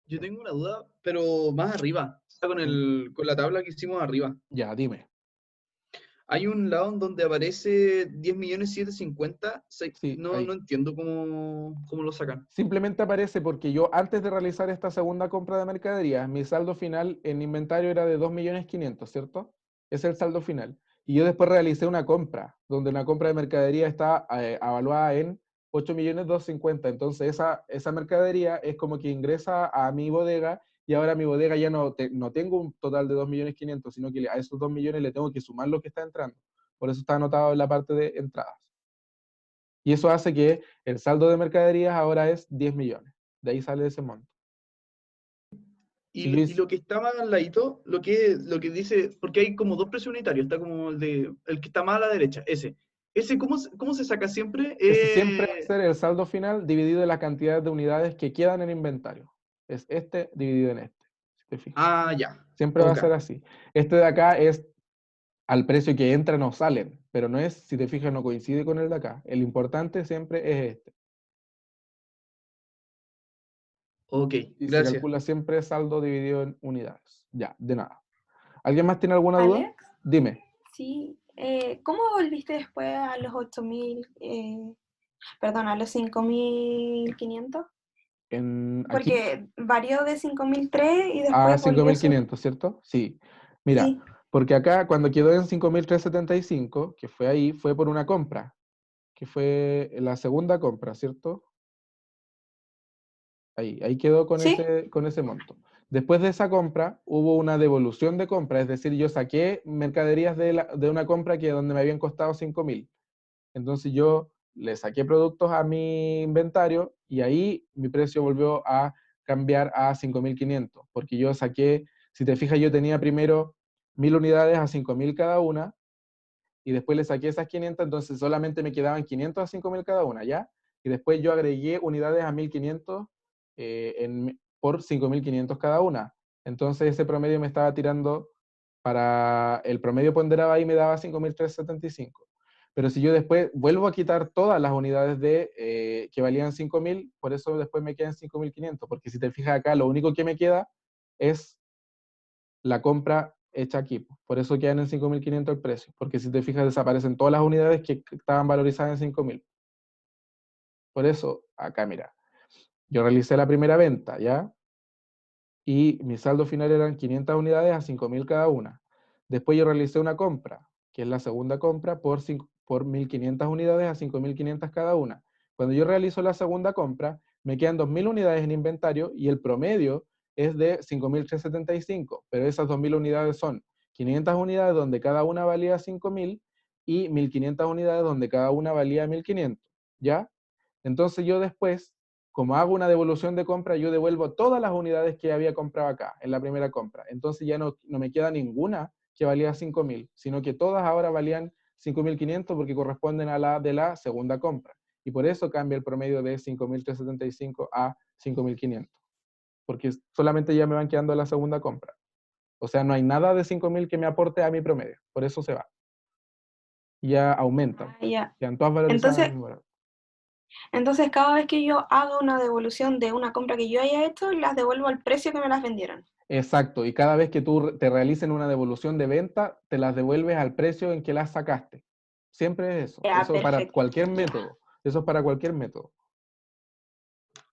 Yo tengo una duda, pero más arriba. Está con la tabla que hicimos arriba. Ya, dime. Hay un lado en donde aparece 10.750.000. Sí, No, ahí. no entiendo cómo lo sacan. Simplemente aparece porque yo antes de realizar esta segunda compra de mercaderías, mi saldo final en inventario era de 2.500.000, ¿cierto? Ese es el saldo final. Y yo después realicé una compra, donde una compra de mercadería está evaluada en 8.250.000. Entonces esa mercadería es como que ingresa a mi bodega y ahora mi bodega ya no tengo un total de 2.500.000, sino que a esos 2 millones le tengo que sumar lo que está entrando. Por eso está anotado en la parte de entradas. Y eso hace que el saldo de mercaderías ahora es 10 millones. De ahí sale ese monto. Y, Si yo y lo que está más al ladito, lo que dice, porque hay como dos precios unitarios, está como el que está más a la derecha, ese. Ese, ¿cómo se saca siempre? ese siempre va a ser el saldo final dividido en la cantidad de unidades que quedan en inventario. Es este dividido en este. Si te fijas. Ya. Siempre va a Ok. ser así. Este de acá es al precio que entran o salen, pero no es, si te fijas, no coincide con el de acá. El importante siempre es este. Ok, Y se gracias. calcula siempre saldo dividido en unidades. Ya, de nada. ¿Alguien más tiene alguna duda? Alex, Dime. sí. ¿Cómo volviste después a los 8.000, perdón, a los 5.500? Aquí Porque varió de 5.003 y a después volvió a subir. 5.500, ¿cierto? Sí. Mira, Sí, porque acá cuando quedó en 5.375, que fue ahí, fue por una compra, que fue la segunda compra, ¿cierto? Ahí quedó sí. con ese monto. Después de esa compra, hubo una devolución de compra, es decir, yo saqué mercaderías de una compra que donde me habían costado 5.000. Entonces yo le saqué productos a mi inventario y ahí mi precio volvió a cambiar a 5.500, porque yo saqué, si te fijas, yo tenía primero 1.000 unidades a 5.000 cada una y después le saqué esas 500, entonces solamente me quedaban 500 a 5.000 cada una, ¿ya? Y después yo agregué unidades a 1.500 por 5.500 cada una. Entonces ese promedio me estaba tirando, para el promedio ponderado ahí me daba 5.375. Pero si yo después vuelvo a quitar todas las unidades que valían 5.000, por eso después me quedan 5.500, porque si te fijas acá, lo único que me queda es la compra hecha aquí. Por eso quedan en 5.500 el precio, porque si te fijas desaparecen todas las unidades que estaban valorizadas en 5.000. Por eso, acá mira, yo realicé la primera venta, ¿ya? Y mi saldo final eran 500 unidades a 5.000 cada una. Después yo realicé una compra, que es la segunda compra, por 1.500 unidades a 5.500 cada una. Cuando yo realizo la segunda compra, me quedan 2.000 unidades en inventario y el promedio es de 5.375, pero esas 2.000 unidades son 500 unidades donde cada una valía 5.000 y 1.500 unidades donde cada una valía 1.500, ¿ya? Entonces yo después, como hago una devolución de compra, yo devuelvo todas las unidades que había comprado acá, en la primera compra. Entonces ya no me queda ninguna que valía 5.000, sino que todas ahora valían 5.500 porque corresponden a la de la segunda compra. Y por eso cambia el promedio de 5.375 a 5.500, porque solamente ya me van quedando la segunda compra. O sea, no hay nada de 5.000 que me aporte a mi promedio, por eso se va. Ya aumentan, Ya. quedan todas valorizadas al Entonces, mismo grado. entonces, cada vez que yo haga una devolución de una compra que yo haya hecho, las devuelvo al precio que me las vendieron. Exacto, y cada vez que tú te realicen una devolución de venta, te las devuelves al precio en que las sacaste. Siempre es eso. Ya, Eso para perfecto. cualquier Ya. método. Eso es para cualquier método.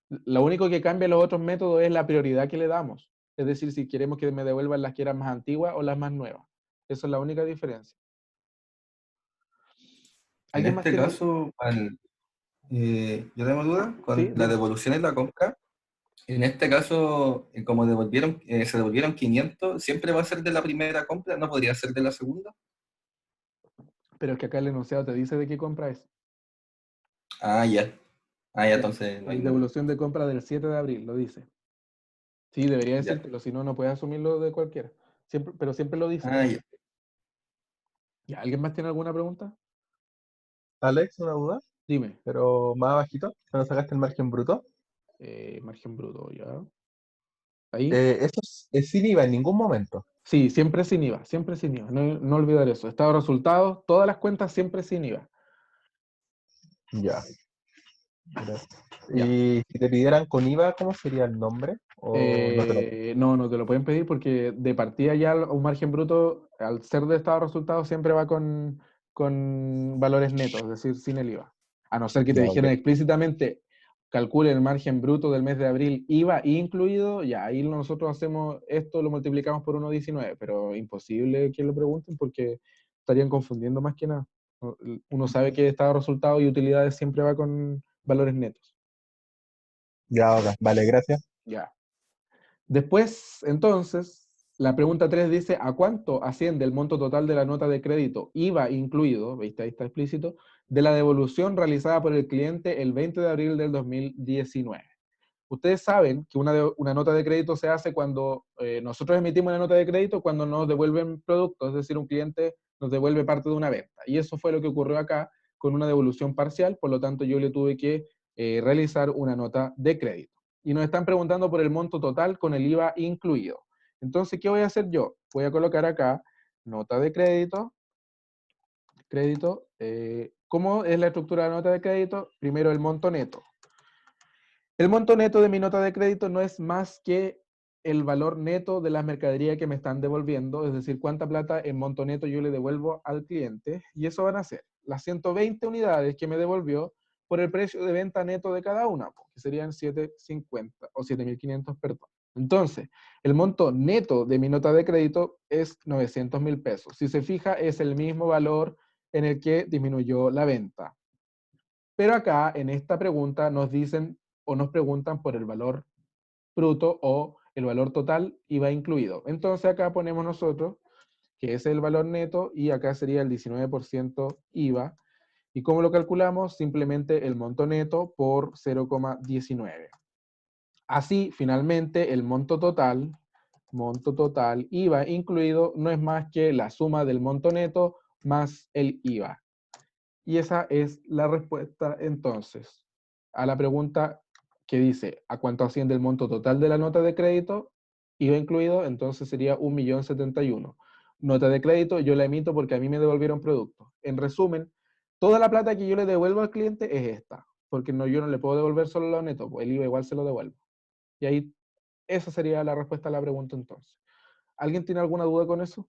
Lo único que cambia en los otros métodos es la prioridad que le damos. Es decir, si queremos que me devuelvan las que eran más antiguas o las más nuevas. Esa es la única diferencia. En ¿Alguien más este tiene? caso, yo tengo duda Sí, con la dime. devolución en la compra. En este caso, como se devolvieron 500, ¿siempre va a ser de la primera compra? ¿No podría ser de la segunda? Pero es que acá el enunciado te dice de qué compra es. Ah, ya. Es Entonces no hay nada. devolución de compra del 7 de abril, lo dice. Sí, debería Ya. decírtelo, si no, no puedes asumirlo de cualquiera. Siempre, pero siempre lo dice. Ya. ¿Ya, alguien más tiene alguna pregunta? Alex, una duda, Dime. pero más abajito, cuando sacaste el margen bruto. Margen bruto, ya. Ahí. Eso es sin IVA en ningún momento. Sí, siempre sin IVA, siempre sin IVA. No, no olvidar eso. Estado de resultados, todas las cuentas siempre sin IVA. Ya. Gracias. Ya. Y si te pidieran con IVA, ¿cómo sería el nombre? ¿O no te lo No te lo pueden pedir porque de partida ya un margen bruto, al ser de estado de resultados, siempre va con valores netos, es decir, sin el IVA. A no ser que te Ya, ok. dijeran explícitamente, calcule el margen bruto del mes de abril, IVA incluido, ya ahí nosotros hacemos esto, lo multiplicamos por 1,19, pero imposible que lo pregunten porque estarían confundiendo más que nada. Uno sabe que estado de resultados y utilidades siempre va con valores netos. Ya, ok. Vale, gracias. Ya. Después, entonces, la pregunta 3 dice, ¿a cuánto asciende el monto total de la nota de crédito, IVA incluido, ¿viste? Ahí está explícito, de la devolución realizada por el cliente el 20 de abril del 2019? Ustedes saben que una nota de crédito se hace cuando nosotros emitimos una nota de crédito cuando nos devuelven productos, es decir, un cliente nos devuelve parte de una venta. Y eso fue lo que ocurrió acá con una devolución parcial, por lo tanto yo le tuve que realizar una nota de crédito. Y nos están preguntando por el monto total con el IVA incluido. Entonces, ¿qué voy a hacer yo? Voy a colocar acá nota de crédito, ¿cómo es la estructura de la nota de crédito? Primero el monto neto. El monto neto de mi nota de crédito no es más que el valor neto de la mercadería que me están devolviendo, es decir, cuánta plata en monto neto yo le devuelvo al cliente, y eso van a ser las 120 unidades que me devolvió por el precio de venta neto de cada una, que serían 750 o 7.500, perdón. Entonces, el monto neto de mi nota de crédito es 900.000 pesos. Si se fija, es el mismo valor en el que disminuyó la venta. Pero acá, en esta pregunta, nos dicen o nos preguntan por el valor bruto o el valor total IVA incluido. Entonces acá ponemos nosotros que es el valor neto y acá sería el 19% IVA. ¿Y cómo lo calculamos? Simplemente el monto neto por 0,19. Así, finalmente, el monto total, IVA incluido, no es más que la suma del monto neto más el IVA. Y esa es la respuesta entonces a la pregunta que dice, ¿a cuánto asciende el monto total de la nota de crédito? IVA incluido, entonces sería 1.071.000. Nota de crédito yo la emito porque a mí me devolvieron producto. En resumen, toda la plata que yo le devuelvo al cliente es esta, porque yo no le puedo devolver solo lo neto, pues el IVA igual se lo devuelvo. Y ahí, esa sería la respuesta a la pregunta entonces. ¿Alguien tiene alguna duda con eso?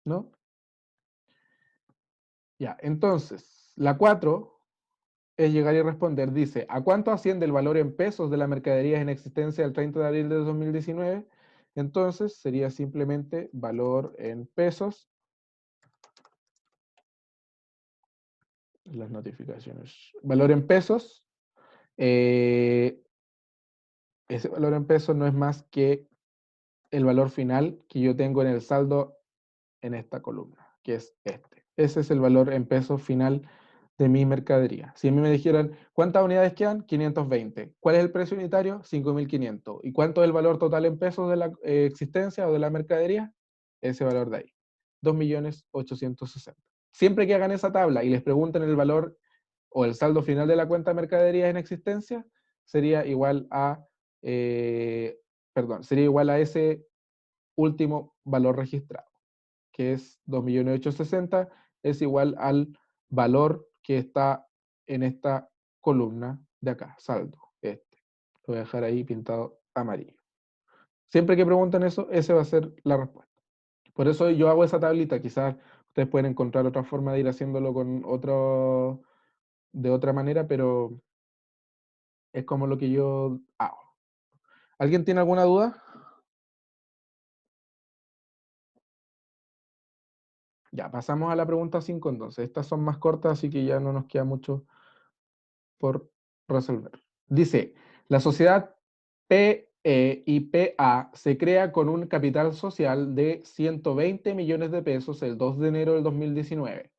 ¿No? Ya, entonces, la 4 es llegar y responder. Dice, ¿a cuánto asciende el valor en pesos de las mercaderías en existencia el 30 de abril de 2019? Entonces, sería simplemente valor en pesos. Las notificaciones. Valor en pesos. Ese valor en pesos no es más que el valor final que yo tengo en el saldo en esta columna, que es este. Ese es el valor en pesos final de mi mercadería. Si a mí me dijeran, ¿cuántas unidades quedan? 520. ¿Cuál es el precio unitario? 5.500. ¿Y cuánto es el valor total en pesos de la existencia o de la mercadería? Ese valor de ahí. 2.860.000. Siempre que hagan esa tabla y les pregunten el valor o el saldo final de la cuenta de mercadería en existencia, sería igual a, sería igual a ese último valor registrado, que es 2.860.000, es igual al valor que está en esta columna de acá, saldo, este. Lo voy a dejar ahí pintado amarillo. Siempre que pregunten eso, esa va a ser la respuesta. Por eso yo hago esa tablita, quizás ustedes pueden encontrar otra forma de ir haciéndolo de otra manera, pero es como lo que yo hago. ¿Alguien tiene alguna duda? Ya, pasamos a la pregunta 5 entonces. Estas son más cortas, así que ya no nos queda mucho por resolver. Dice, la sociedad PEIPA se crea con un capital social de 120 millones de pesos el 2 de enero del 2019.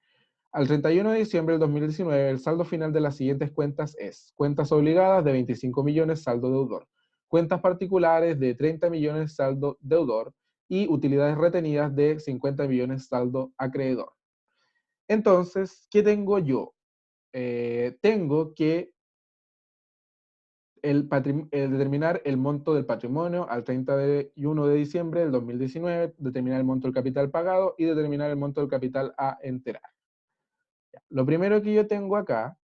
Al 31 de diciembre del 2019, el saldo final de las siguientes cuentas es: cuentas obligadas de 25 millones, saldo deudor. cuentas particulares de 30 millones saldo deudor y utilidades retenidas de 50 millones saldo acreedor. Entonces, ¿qué tengo yo? Tengo que determinar el monto del patrimonio al 31 de diciembre del 2019, determinar el monto del capital pagado y determinar el monto del capital a enterar. Lo primero que yo tengo acá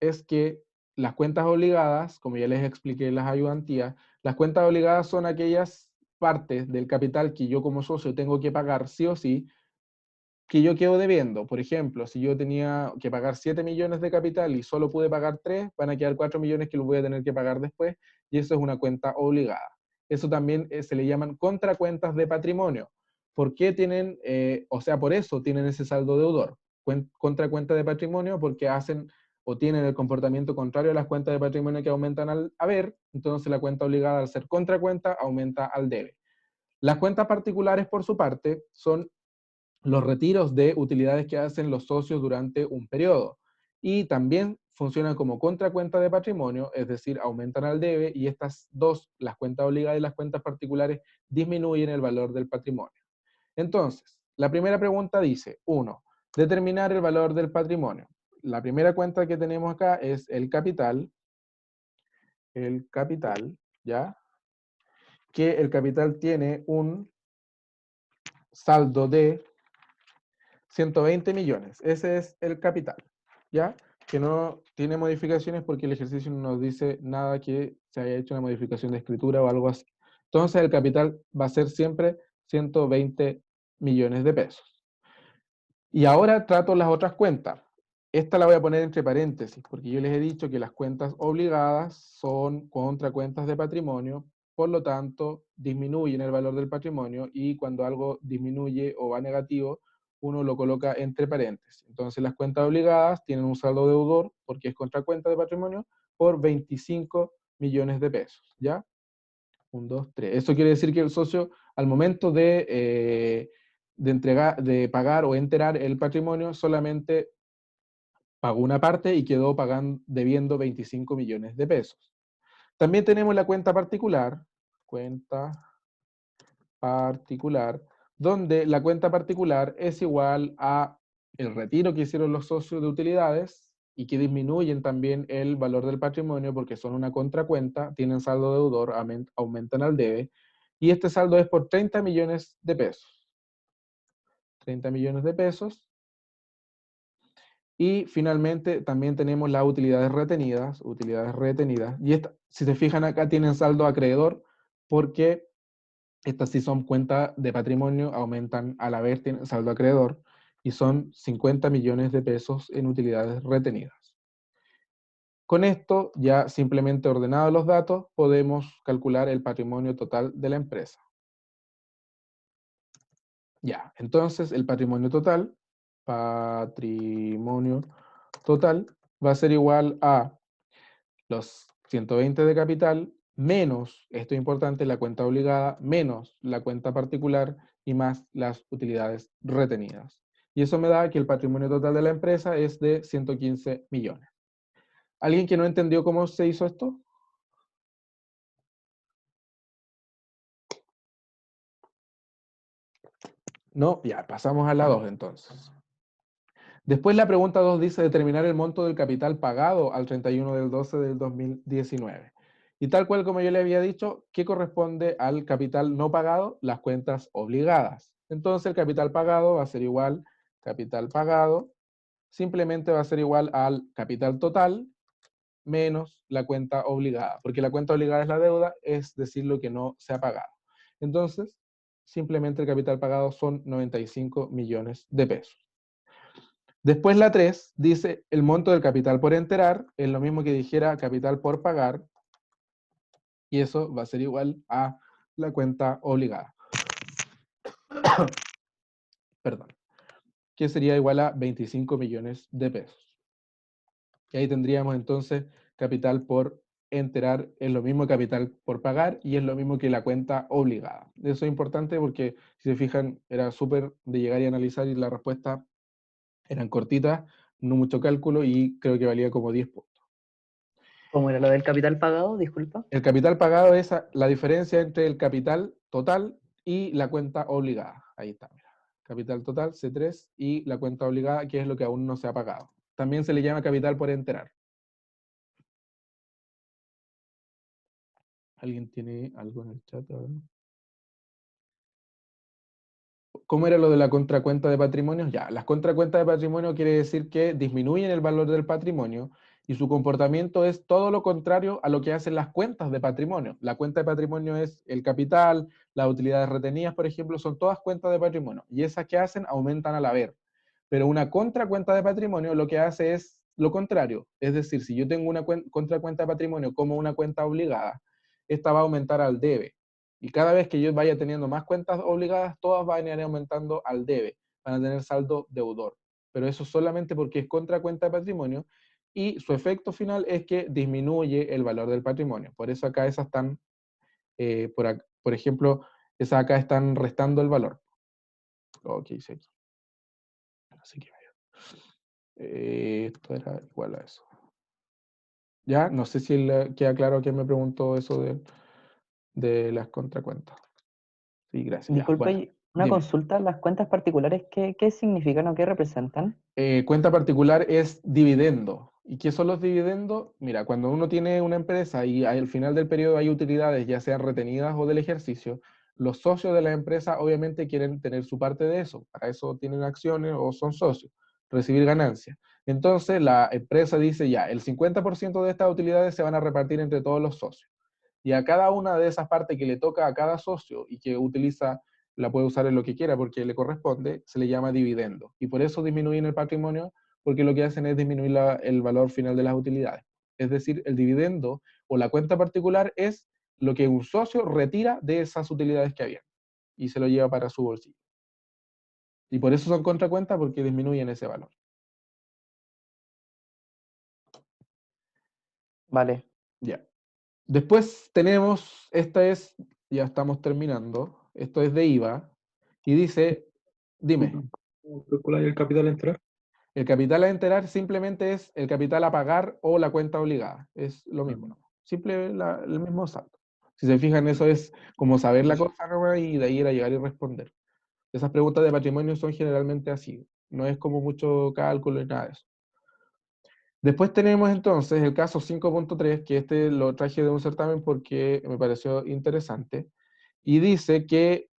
es que las cuentas obligadas, como ya les expliqué en las ayudantías, las cuentas obligadas son aquellas partes del capital que yo como socio tengo que pagar sí o sí, que yo quedo debiendo. Por ejemplo, si yo tenía que pagar 7 millones de capital y solo pude pagar 3, van a quedar 4 millones que los voy a tener que pagar después, y eso es una cuenta obligada. Eso también se le llaman contracuentas de patrimonio. ¿Por qué tienen, por eso tienen ese saldo deudor? Contracuenta de patrimonio porque hacen o tienen el comportamiento contrario a las cuentas de patrimonio que aumentan al haber, entonces la cuenta obligada al ser contracuenta aumenta al debe. Las cuentas particulares, por su parte, son los retiros de utilidades que hacen los socios durante un periodo. Y también funcionan como contracuenta de patrimonio, es decir, aumentan al debe, y estas dos, las cuentas obligadas y las cuentas particulares, disminuyen el valor del patrimonio. Entonces, la primera pregunta dice, 1, determinar el valor del patrimonio. La primera cuenta que tenemos acá es el capital, ¿ya? Que el capital tiene un saldo de 120 millones, ese es el capital, ¿ya? Que no tiene modificaciones porque el ejercicio no nos dice nada que se haya hecho una modificación de escritura o algo así. Entonces el capital va a ser siempre 120 millones de pesos. Y ahora trato las otras cuentas. Esta la voy a poner entre paréntesis, porque yo les he dicho que las cuentas obligadas son contracuentas de patrimonio, por lo tanto, disminuyen el valor del patrimonio, y cuando algo disminuye o va negativo, uno lo coloca entre paréntesis. Entonces, las cuentas obligadas tienen un saldo deudor, porque es contracuenta de patrimonio, por 25 millones de pesos, ¿ya? 1, 2, 3. Eso quiere decir que el socio, al momento de pagar o enterar el patrimonio, solamente pagó una parte y quedó debiendo 25 millones de pesos. También tenemos la cuenta particular, donde la cuenta particular es igual a el retiro que hicieron los socios de utilidades y que disminuyen también el valor del patrimonio porque son una contracuenta, tienen saldo deudor, aumentan al debe, y este saldo es por 30 millones de pesos. 30 millones de pesos. Y finalmente también tenemos las utilidades retenidas, y si se fijan acá tienen saldo acreedor porque estas sí son cuentas de patrimonio, aumentan al haber, tienen saldo acreedor, y son 50 millones de pesos en utilidades retenidas. Con esto, ya simplemente ordenados los datos, podemos calcular el patrimonio total de la empresa. Ya, entonces el patrimonio total va a ser igual a los 120 de capital menos, esto es importante, la cuenta obligada, menos la cuenta particular y más las utilidades retenidas. Y eso me da que el patrimonio total de la empresa es de 115 millones. ¿Alguien que no entendió cómo se hizo esto? No, ya, pasamos a la 2 entonces. Después la pregunta 2 dice determinar el monto del capital pagado al 31 del 12 del 2019. Y tal cual como yo le había dicho, ¿qué corresponde al capital no pagado? Las cuentas obligadas. Entonces el capital pagado va a ser igual, capital pagado, simplemente va a ser igual al capital total menos la cuenta obligada, porque la cuenta obligada es la deuda, es decir, lo que no se ha pagado. Entonces, simplemente el capital pagado son 95 millones de pesos. Después la 3 dice el monto del capital por enterar, es lo mismo que dijera capital por pagar, y eso va a ser igual a la cuenta obligada. Perdón. Que sería igual a 25 millones de pesos. Y ahí tendríamos entonces capital por enterar, es lo mismo capital por pagar y es lo mismo que la cuenta obligada. Eso es importante porque, si se fijan, era súper de llegar y analizar y la respuesta eran cortitas, no mucho cálculo y creo que valía como 10 puntos. ¿Cómo era lo del capital pagado? Disculpa. El capital pagado es la diferencia entre el capital total y la cuenta obligada. Ahí está, mira. Capital total, C3, y la cuenta obligada, que es lo que aún no se ha pagado. También se le llama capital por enterar. ¿Alguien tiene algo en el chat? A ver. ¿Cómo era lo de la contracuenta de patrimonio? Ya, las contracuentas de patrimonio quiere decir que disminuyen el valor del patrimonio y su comportamiento es todo lo contrario a lo que hacen las cuentas de patrimonio. La cuenta de patrimonio es el capital, las utilidades retenidas, por ejemplo, son todas cuentas de patrimonio y esas que hacen aumentan al haber. Pero una contracuenta de patrimonio lo que hace es lo contrario. Es decir, si yo tengo una contracuenta de patrimonio como una cuenta obligada, esta va a aumentar al debe. Y cada vez que yo vaya teniendo más cuentas obligadas, todas van a ir aumentando al debe, van a tener saldo deudor. Pero eso solamente porque es contra cuenta de patrimonio y su efecto final es que disminuye el valor del patrimonio. Por eso acá esas están, por ejemplo, esas acá están restando el valor. Ok, sí, aquí. Así que esto era igual a eso. ¿Ya? No sé si queda claro que me preguntó eso de las contracuentas. Sí, gracias. Ya, Disculpa, bueno, y una dime. consulta, ¿las cuentas particulares qué significan o qué representan? Cuenta particular es dividendo. ¿Y qué son los dividendos? Mira, cuando uno tiene una empresa y al final del periodo hay utilidades, ya sean retenidas o del ejercicio, los socios de la empresa obviamente quieren tener su parte de eso. Para eso tienen acciones o son socios, recibir ganancias. Entonces la empresa dice ya, el 50% de estas utilidades se van a repartir entre todos los socios. Y a cada una de esas partes que le toca a cada socio y que utiliza, la puede usar en lo que quiera porque le corresponde, se le llama dividendo. Y por eso disminuyen el patrimonio, porque lo que hacen es disminuir el valor final de las utilidades. Es decir, el dividendo o la cuenta particular es lo que un socio retira de esas utilidades que había y se lo lleva para su bolsillo. Y por eso son contracuentas, porque disminuyen ese valor. Vale. Ya. Después tenemos, ya estamos terminando, esto es de IVA, y dice, dime, ¿Cómo calculáis el capital a enterar? el capital a enterar simplemente es el capital a pagar o la cuenta obligada, es lo mismo, ¿no? Simple el mismo saldo. Si se fijan, eso es como saber la cosa, ¿no? Y de ahí ir a llegar y responder. Esas preguntas de patrimonio son generalmente así, no es como mucho cálculo y nada de eso. Después tenemos entonces el caso 5.3, que este lo traje de un certamen porque me pareció interesante, y dice que,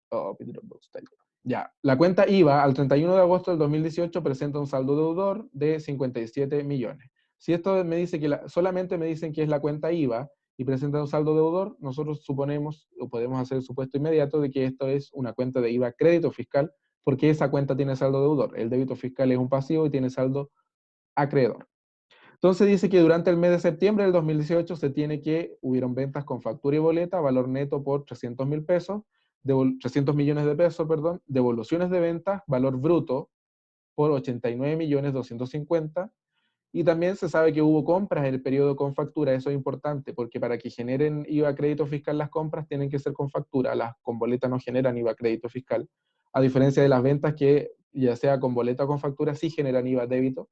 ya, la cuenta IVA al 31 de agosto del 2018 presenta un saldo deudor de 57 millones. Si esto me dice que solamente me dicen que es la cuenta IVA y presenta un saldo deudor, nosotros suponemos, o podemos hacer el supuesto inmediato de que esto es una cuenta de IVA crédito fiscal, porque esa cuenta tiene saldo deudor. El débito fiscal es un pasivo y tiene saldo acreedor. Entonces dice que durante el mes de septiembre del 2018 hubieron ventas con factura y boleta, valor neto por 300.000 pesos, 300 millones de pesos, perdón, devoluciones de ventas, valor bruto por 89.250.000, y también se sabe que hubo compras en el periodo con factura. Eso es importante, porque para que generen IVA crédito fiscal las compras tienen que ser con factura, las con boleta no generan IVA crédito fiscal, a diferencia de las ventas que ya sea con boleta o con factura sí generan IVA débito.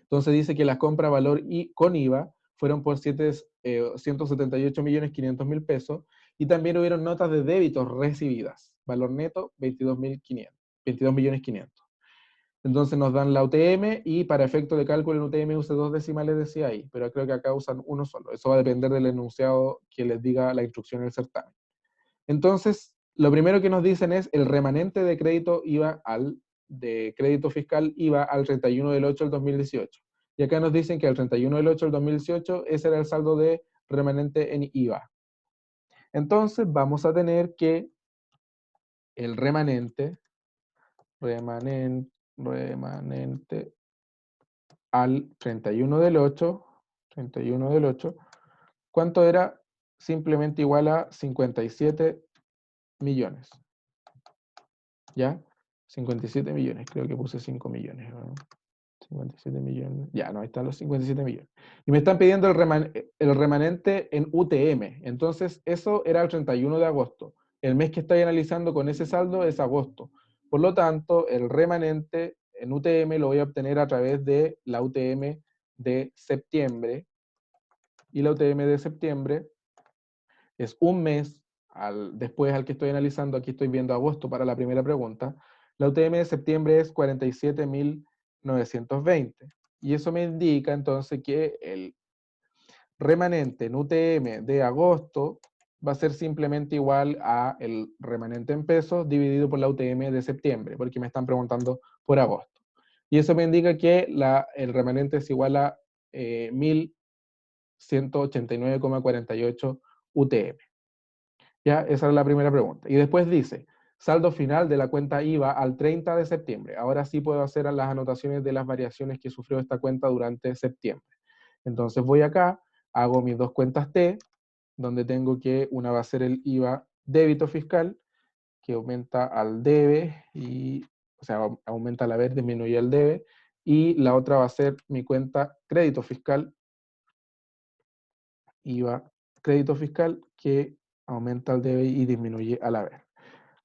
Entonces dice que las compras valor con IVA fueron por 178.500.000 pesos, y también hubieron notas de débitos recibidas, valor neto 22.500.000. Entonces nos dan la UTM, y para efecto de cálculo en UTM usa 2 decimales, decía ahí, pero creo que acá usan uno solo. Eso va a depender del enunciado que les diga la instrucción del certamen. Entonces, lo primero que nos dicen es el remanente de crédito de crédito fiscal IVA al 31 del 8 del 2018. Y acá nos dicen que al 31 del 8 del 2018 ese era el saldo de remanente en IVA. Entonces vamos a tener que el remanente al 31 del 8, ¿cuánto era? Simplemente igual a 57 millones. ¿Ya? 57 millones, creo que puse 5 millones, ¿no? 57 millones, ya, no, ahí están los 57 millones. Y me están pidiendo el remanente en UTM, entonces eso era el 31 de agosto. El mes que estoy analizando con ese saldo es agosto. Por lo tanto, el remanente en UTM lo voy a obtener a través de la UTM de septiembre, y la UTM de septiembre es un mes después al que estoy analizando. Aquí estoy viendo agosto para la primera pregunta. La UTM de septiembre es 47.920. Y eso me indica entonces que el remanente en UTM de agosto va a ser simplemente igual a el remanente en pesos dividido por la UTM de septiembre, porque me están preguntando por agosto. Y eso me indica que el remanente es igual a 1.189,48 UTM. Ya, esa es la primera pregunta. Y después dice, saldo final de la cuenta IVA al 30 de septiembre. Ahora sí puedo hacer las anotaciones de las variaciones que sufrió esta cuenta durante septiembre. Entonces voy acá, hago mis dos cuentas T, donde tengo que una va a ser el IVA débito fiscal, que aumenta al debe, o sea, aumenta al haber, disminuye al debe, y la otra va a ser mi cuenta crédito fiscal, IVA crédito fiscal, que aumenta al debe y disminuye al haber.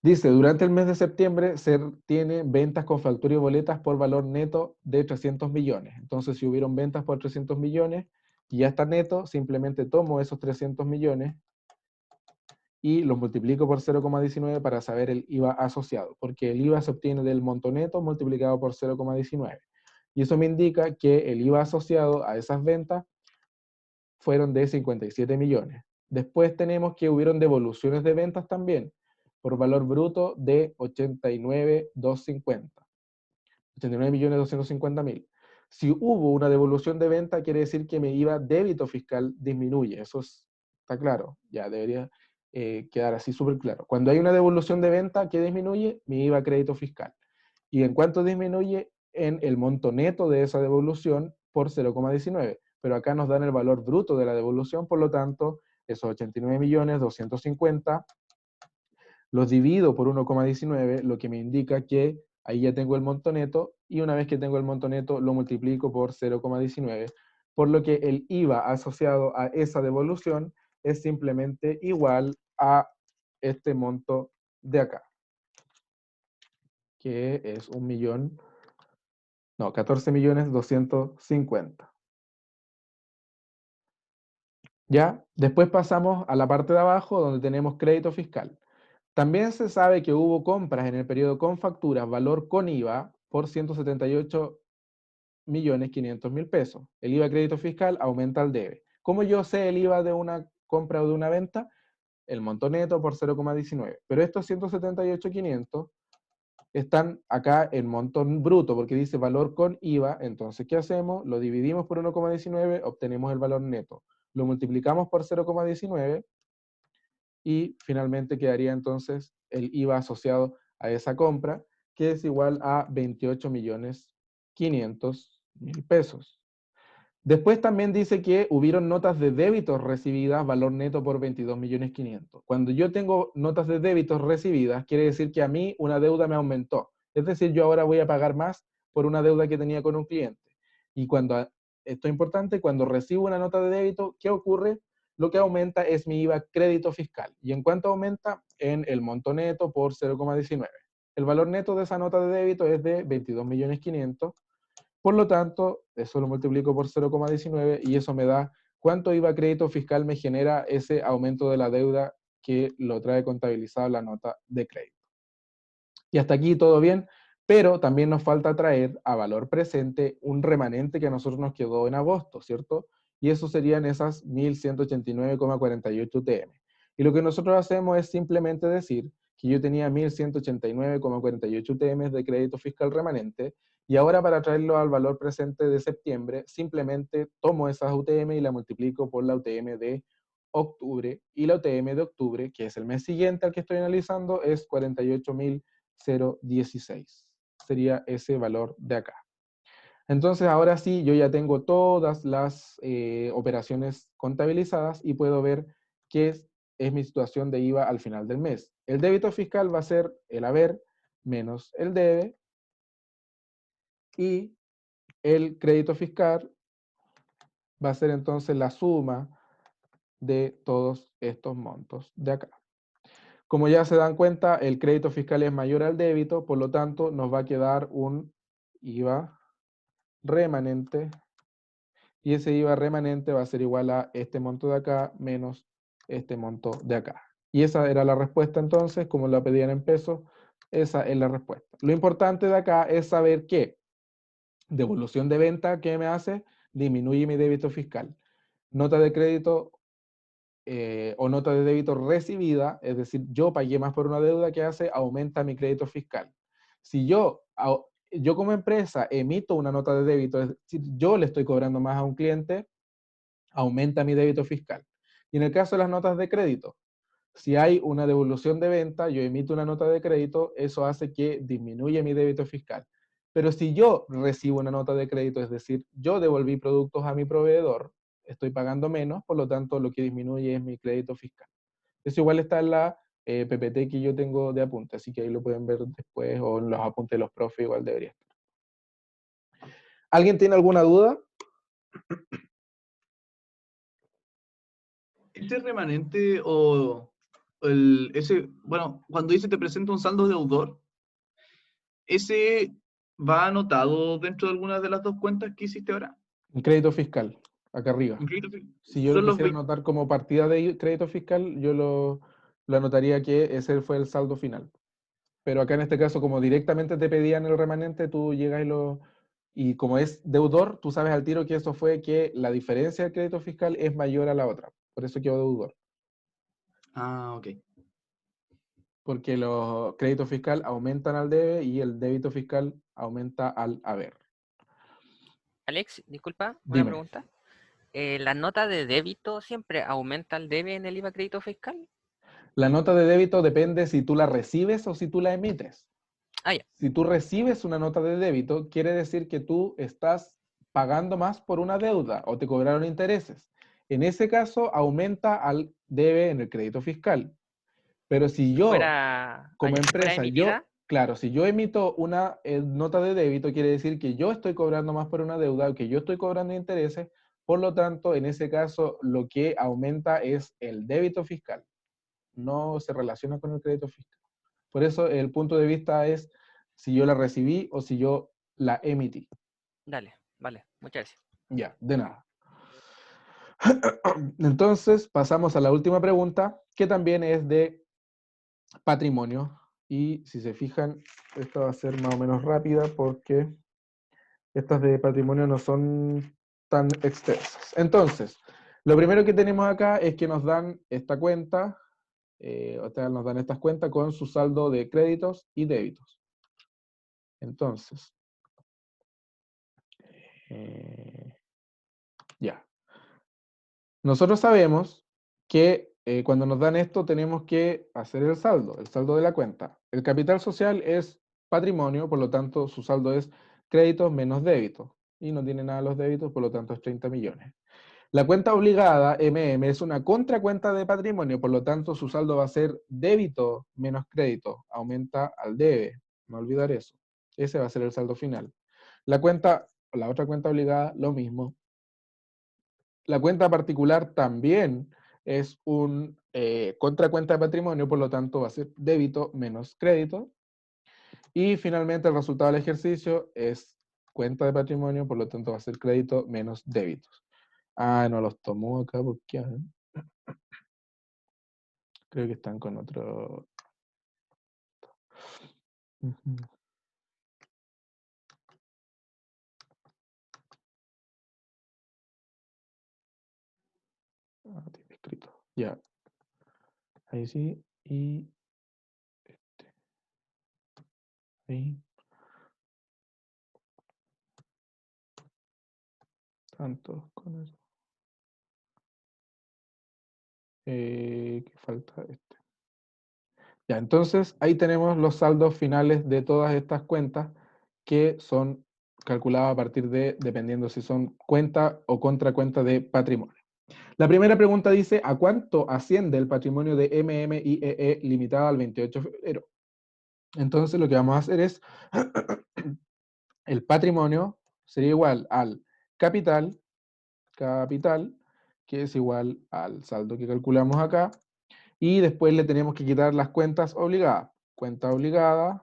Dice, durante el mes de septiembre se tiene ventas con factura y boletas por valor neto de 300 millones. Entonces, si hubieron ventas por 300 millones y ya está neto, simplemente tomo esos 300 millones y los multiplico por 0,19 para saber el IVA asociado, porque el IVA se obtiene del monto neto multiplicado por 0,19. Y eso me indica que el IVA asociado a esas ventas fueron de 57 millones. Después tenemos que hubieron devoluciones de ventas también, por valor bruto de 89.250. 89.250.000. Si hubo una devolución de venta, quiere decir que mi IVA débito fiscal disminuye. Eso está claro, ya debería quedar así súper claro. Cuando hay una devolución de venta, ¿qué disminuye? Mi IVA crédito fiscal. ¿Y en cuánto disminuye? En el monto neto de esa devolución por 0,19. Pero acá nos dan el valor bruto de la devolución, por lo tanto, esos 89.250.000 los divido por 1,19, lo que me indica que ahí ya tengo el monto neto, y una vez que tengo el monto neto lo multiplico por 0,19, por lo que el IVA asociado a esa devolución es simplemente igual a este monto de acá, que es 14.250.000. ¿Ya? Después pasamos a la parte de abajo donde tenemos crédito fiscal. También se sabe que hubo compras en el periodo con facturas, valor con IVA, por 178.500.000 pesos. El IVA crédito fiscal aumenta al debe. ¿Cómo yo sé el IVA de una compra o de una venta? El monto neto por 0,19. Pero estos 178.500 están acá en monto bruto, porque dice valor con IVA. Entonces, ¿qué hacemos? Lo dividimos por 1,19, obtenemos el valor neto. Lo multiplicamos por 0,19 y finalmente quedaría entonces el IVA asociado a esa compra, que es igual a 28.500.000 pesos. Después también dice que hubieron notas de débitos recibidas, valor neto por 22.500.000. Cuando yo tengo notas de débitos recibidas, quiere decir que a mí una deuda me aumentó. Es decir, yo ahora voy a pagar más por una deuda que tenía con un cliente. Y esto es importante, cuando recibo una nota de débito, ¿qué ocurre? Lo que aumenta es mi IVA crédito fiscal. ¿Y en cuánto aumenta? En el monto neto por 0,19. El valor neto de esa nota de débito es de 22.500.000. Por lo tanto, eso lo multiplico por 0,19 y eso me da cuánto IVA crédito fiscal me genera ese aumento de la deuda que lo trae contabilizado la nota de crédito. Y hasta aquí todo bien, pero también nos falta traer a valor presente un remanente que a nosotros nos quedó en agosto, ¿cierto? Y eso serían esas 1.189,48 UTM. Y lo que nosotros hacemos es simplemente decir que yo tenía 1.189,48 UTM de crédito fiscal remanente, y ahora para traerlo al valor presente de septiembre, simplemente tomo esas UTM y la multiplico por la UTM de octubre, y la UTM de octubre, que es el mes siguiente al que estoy analizando, es 48.016. Sería ese valor de acá. Entonces ahora sí, yo ya tengo todas las operaciones contabilizadas y puedo ver qué es mi situación de IVA al final del mes. El débito fiscal va a ser el haber menos el debe, y el crédito fiscal va a ser entonces la suma de todos estos montos de acá. Como ya se dan cuenta, el crédito fiscal es mayor al débito, por lo tanto nos va a quedar un IVA remanente y ese IVA remanente va a ser igual a este monto de acá menos este monto de acá. Y esa era la respuesta entonces, como la pedían en pesos, esa es la respuesta. Lo importante de acá es saber que devolución de venta, ¿qué me hace? Disminuye mi débito fiscal. Nota de crédito o nota de débito recibida, es decir, yo pagué más por una deuda, ¿qué hace? Aumenta mi crédito fiscal. Si yo como empresa emito una nota de débito, es decir, yo le estoy cobrando más a un cliente, aumenta mi débito fiscal. Y en el caso de las notas de crédito, si hay una devolución de venta, yo emito una nota de crédito, eso hace que disminuya mi débito fiscal. Pero si yo recibo una nota de crédito, es decir, yo devolví productos a mi proveedor, estoy pagando menos, por lo tanto lo que disminuye es mi crédito fiscal. Eso igual está en la PPT que yo tengo de apunte, así que ahí lo pueden ver después, o en los apuntes de los profes igual debería estar. ¿Alguien tiene alguna duda? Este remanente bueno, cuando dice te presenta un saldo deudor, ¿ese va anotado dentro de alguna de las dos cuentas que hiciste ahora? Un crédito fiscal, acá arriba. ¿Un crédito fiscal? Si yo lo Son los quisiera 20. anotar como partida de crédito fiscal, yo lo anotaría que ese fue el saldo final. Pero acá en este caso, como directamente te pedían el remanente, tú llegas y como es deudor, tú sabes al tiro que eso fue que la diferencia del crédito fiscal es mayor a la otra. Por eso quedó deudor. Ah, ok. Porque los créditos fiscal aumentan al debe y el débito fiscal aumenta al haber. Alex, disculpa, una Dime. pregunta. ¿La nota de débito siempre aumenta el debe en el IVA crédito fiscal? La nota de débito depende si tú la recibes o si tú la emites. Ah, ya. Si tú recibes una nota de débito, quiere decir que tú estás pagando más por una deuda o te cobraron intereses. En ese caso, aumenta al debe en el crédito fiscal. Pero si yo, como si fuera empresa, emitida, claro, si yo emito una nota de débito, quiere decir que yo estoy cobrando más por una deuda, que yo estoy cobrando intereses, por lo tanto, en ese caso, lo que aumenta es el débito fiscal. No se relaciona con el crédito fiscal. Por eso el punto de vista es si yo la recibí o si yo la emití. dale, vale, muchas gracias. Ya, de nada. Entonces, pasamos a la última pregunta, que también es de patrimonio. Y si se fijan, esta va a ser más o menos rápida porque estas de patrimonio no son tan extensas. Entonces, lo primero que tenemos acá es que nos dan esta cuenta, o sea, nos dan estas cuentas con su saldo de créditos y débitos. Entonces, ya. Nosotros sabemos que cuando nos dan esto tenemos que hacer el saldo de la cuenta. El capital social es patrimonio, por lo tanto su saldo es créditos menos débitos. Y no tiene nada los débitos, por lo tanto es 30 millones. La cuenta obligada, MM, es una contracuenta de patrimonio, por lo tanto su saldo va a ser débito menos crédito. Aumenta al debe, no olvidar eso. Ese va a ser el saldo final. La otra cuenta obligada, lo mismo. La cuenta particular también es un contracuenta de patrimonio, por lo tanto va a ser débito menos crédito. Y finalmente el resultado del ejercicio es cuenta de patrimonio, por lo tanto va a ser crédito menos débitos. Ah, no los tomó acá porque creo que están con otro. Ah, tiene escrito. Ya. Ahí sí. Y este. Ahí. Tanto con eso. ¿Qué falta? Este. Ya, entonces ahí tenemos los saldos finales de todas estas cuentas que son calculadas a partir de, dependiendo si son cuenta o contracuenta de patrimonio. La primera pregunta dice, ¿a cuánto asciende el patrimonio de MMIEE limitada al 28 de febrero? Entonces lo que vamos a hacer es, el patrimonio sería igual al capital, que es igual al saldo que calculamos acá, y después le tenemos que quitar las cuentas obligadas. Cuenta obligada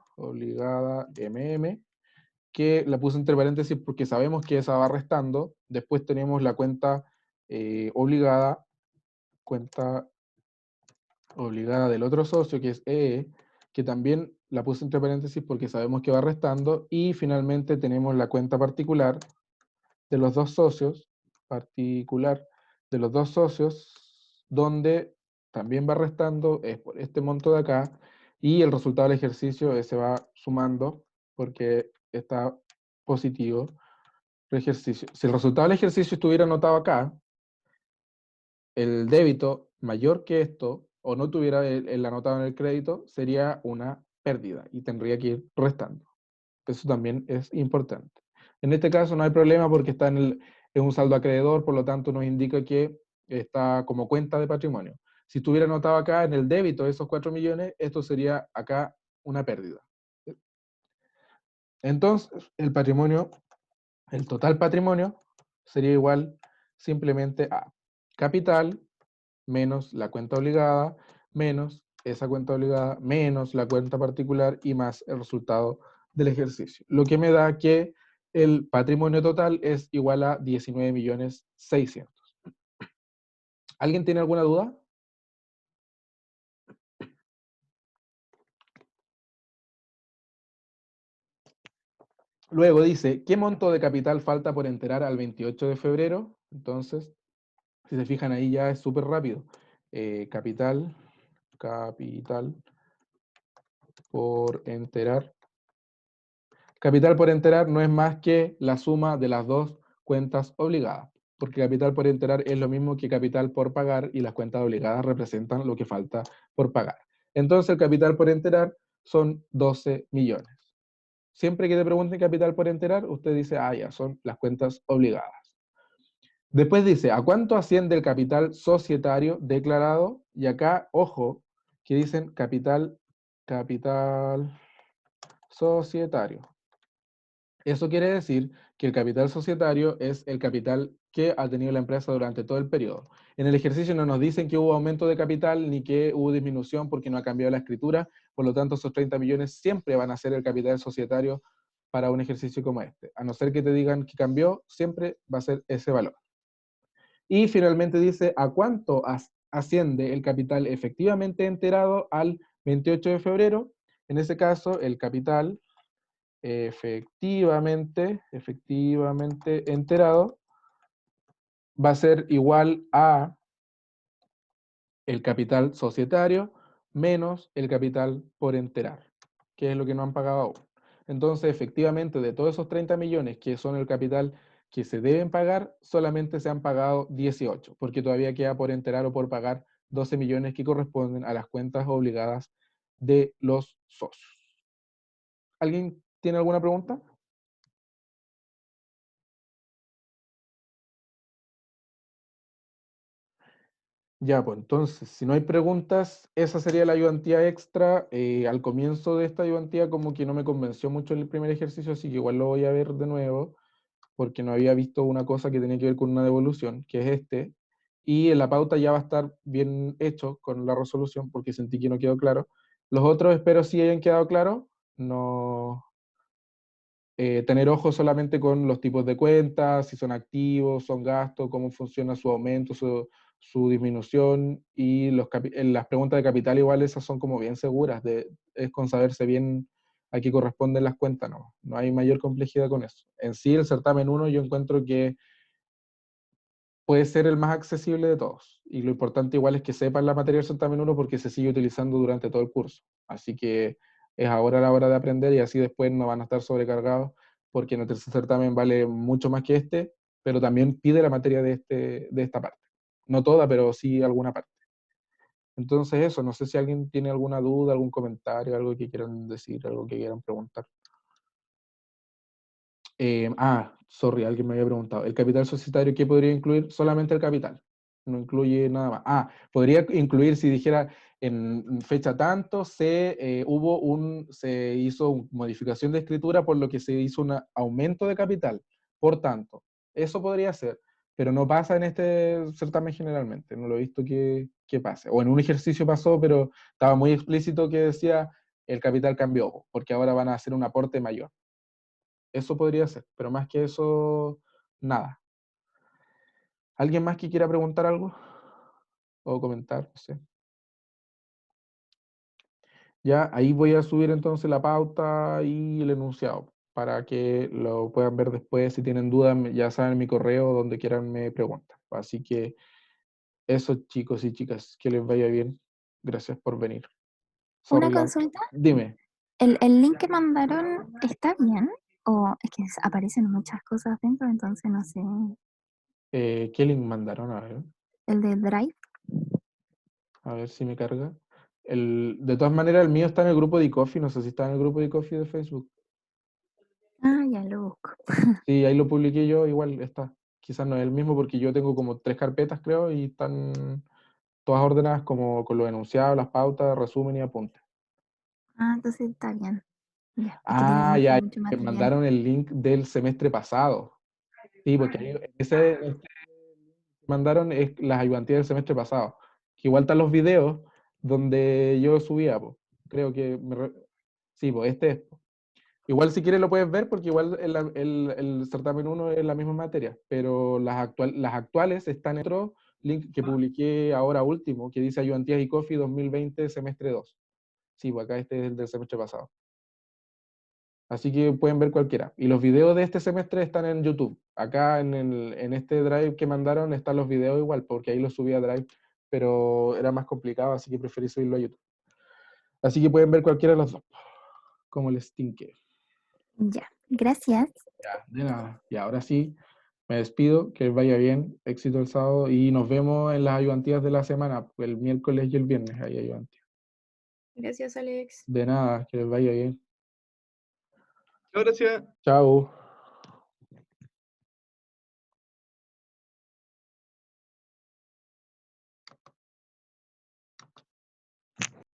MM, que la puse entre paréntesis porque sabemos que esa va restando. Después tenemos la cuenta obligada, cuenta obligada del otro socio, que es EE, que también la puse entre paréntesis porque sabemos que va restando. Y finalmente tenemos la cuenta particular de los dos socios, donde también va restando, es por este monto de acá, y el resultado del ejercicio se va sumando porque está positivo el ejercicio. Si el resultado del ejercicio estuviera anotado acá, el débito mayor que esto, o no tuviera el anotado en el crédito, sería una pérdida y tendría que ir restando. Eso también es importante. En este caso no hay problema porque está en un saldo acreedor, por lo tanto nos indica que está como cuenta de patrimonio. Si estuviera anotado acá en el débito de esos 4 millones, esto sería acá una pérdida. Entonces, el total patrimonio sería igual simplemente a capital menos la cuenta obligada, menos esa cuenta obligada, menos la cuenta particular y más el resultado del ejercicio. Lo que me da que el patrimonio total es igual a 19.600.000. ¿Alguien tiene alguna duda? Luego dice, ¿qué monto de capital falta por enterar al 28 de febrero? Entonces, si se fijan ahí ya es súper rápido. Capital por enterar. Capital por enterar no es más que la suma de las dos cuentas obligadas, porque capital por enterar es lo mismo que capital por pagar y las cuentas obligadas representan lo que falta por pagar. Entonces el capital por enterar son 12 millones. Siempre que te pregunten capital por enterar, usted dice, ah, ya, son las cuentas obligadas. Después dice, ¿a cuánto asciende el capital societario declarado? Y acá, ojo, que dicen capital societario. Eso quiere decir que el capital societario es el capital que ha tenido la empresa durante todo el periodo. En el ejercicio no nos dicen que hubo aumento de capital ni que hubo disminución porque no ha cambiado la escritura, por lo tanto esos 30 millones siempre van a ser el capital societario para un ejercicio como este. A no ser que te digan que cambió, siempre va a ser ese valor. Y finalmente dice, ¿a cuánto asciende el capital efectivamente enterado al 28 de febrero? En ese caso, el capital efectivamente enterado va a ser igual a el capital societario menos el capital por enterar, que es lo que no han pagado aún. Entonces, efectivamente, de todos esos 30 millones que son el capital que se deben pagar, solamente se han pagado 18, porque todavía queda por enterar o por pagar 12 millones que corresponden a las cuentas obligadas de los socios. ¿Alguien tiene alguna pregunta? Ya, pues entonces, si no hay preguntas, esa sería la ayudantía extra. Al comienzo de esta ayudantía como que no me convenció mucho el primer ejercicio, así que igual lo voy a ver de nuevo, porque no había visto una cosa que tenía que ver con una devolución, que es este, y en la pauta ya va a estar bien hecho con la resolución, porque sentí que no quedó claro. Los otros espero sí hayan quedado claros, no tener ojo solamente con los tipos de cuentas, si son activos, son gastos, cómo funciona su aumento, su disminución, y las preguntas de capital igual esas son como bien seguras, es con saberse bien a qué corresponden las cuentas, no hay mayor complejidad con eso. En sí, el certamen 1 yo encuentro que puede ser el más accesible de todos, y lo importante igual es que sepan la materia del certamen 1 porque se sigue utilizando durante todo el curso, así que es ahora la hora de aprender y así después no van a estar sobrecargados porque en el tercer certamen vale mucho más que este, pero también pide la materia de esta parte. No toda, pero sí alguna parte. Entonces eso, no sé si alguien tiene alguna duda, algún comentario, algo que quieran decir, algo que quieran preguntar. Sorry, alguien me había preguntado. ¿El capital societario qué podría incluir? Solamente el capital. No incluye nada más. Podría incluir si dijera en fecha tanto se hizo una modificación de escritura por lo que se hizo un aumento de capital. Por tanto, eso podría ser, pero no pasa en este certamen generalmente. No lo he visto que pase. O en un ejercicio pasó, pero estaba muy explícito que decía el capital cambió, porque ahora van a hacer un aporte mayor. Eso podría ser, pero más que eso, nada. ¿Alguien más que quiera preguntar algo? O comentar, no sé. Ya, ahí voy a subir entonces la pauta y el enunciado para que lo puedan ver después. Si tienen dudas, ya saben mi correo, donde quieran me preguntan. Así que eso, chicos y chicas, que les vaya bien. Gracias por venir. Una Sorry, consulta, dime. ¿el link que mandaron está bien? ¿O es que aparecen muchas cosas dentro, entonces no sé? ¿Qué link mandaron? ¿El de Drive? A ver si me carga. De todas maneras, el mío está en el grupo de eCoffee. No sé si está en el grupo de eCoffee de Facebook. Ah, ya lo busco. Sí, ahí lo publiqué yo, igual está. Quizás no es el mismo porque yo tengo como 3 carpetas, creo, y están todas ordenadas como con los enunciados, las pautas, resumen y apuntes. Ah, entonces está bien. Ya, es que Ah, tienen ya, mucho me material. mandaron el link del semestre pasado. Sí, porque ahí, que mandaron es las ayudantías del semestre pasado. Que igual están los videos donde yo subía, po. Creo que sí, pues este es. Po. Igual si quieres lo puedes ver porque igual el certamen 1 es la misma materia, pero las actuales están en otro link que publiqué ahora último, que dice Ayudantías y Coffee 2020 semestre 2. Sí, pues acá este es el del semestre pasado. Así que pueden ver cualquiera. Y los videos de este semestre están en YouTube. Acá en este Drive que mandaron están los videos igual, porque ahí los subí a Drive, pero era más complicado, así que preferí subirlo a YouTube. Así que pueden ver cualquiera de los dos, como les tinque. Ya, gracias. Ya, de nada. Y ahora sí, me despido, que les vaya bien, éxito el sábado y nos vemos en las ayudantías de la semana, el miércoles y el viernes hay ayudantías. Gracias, Alex. De nada, que les vaya bien. Gracias. Chao.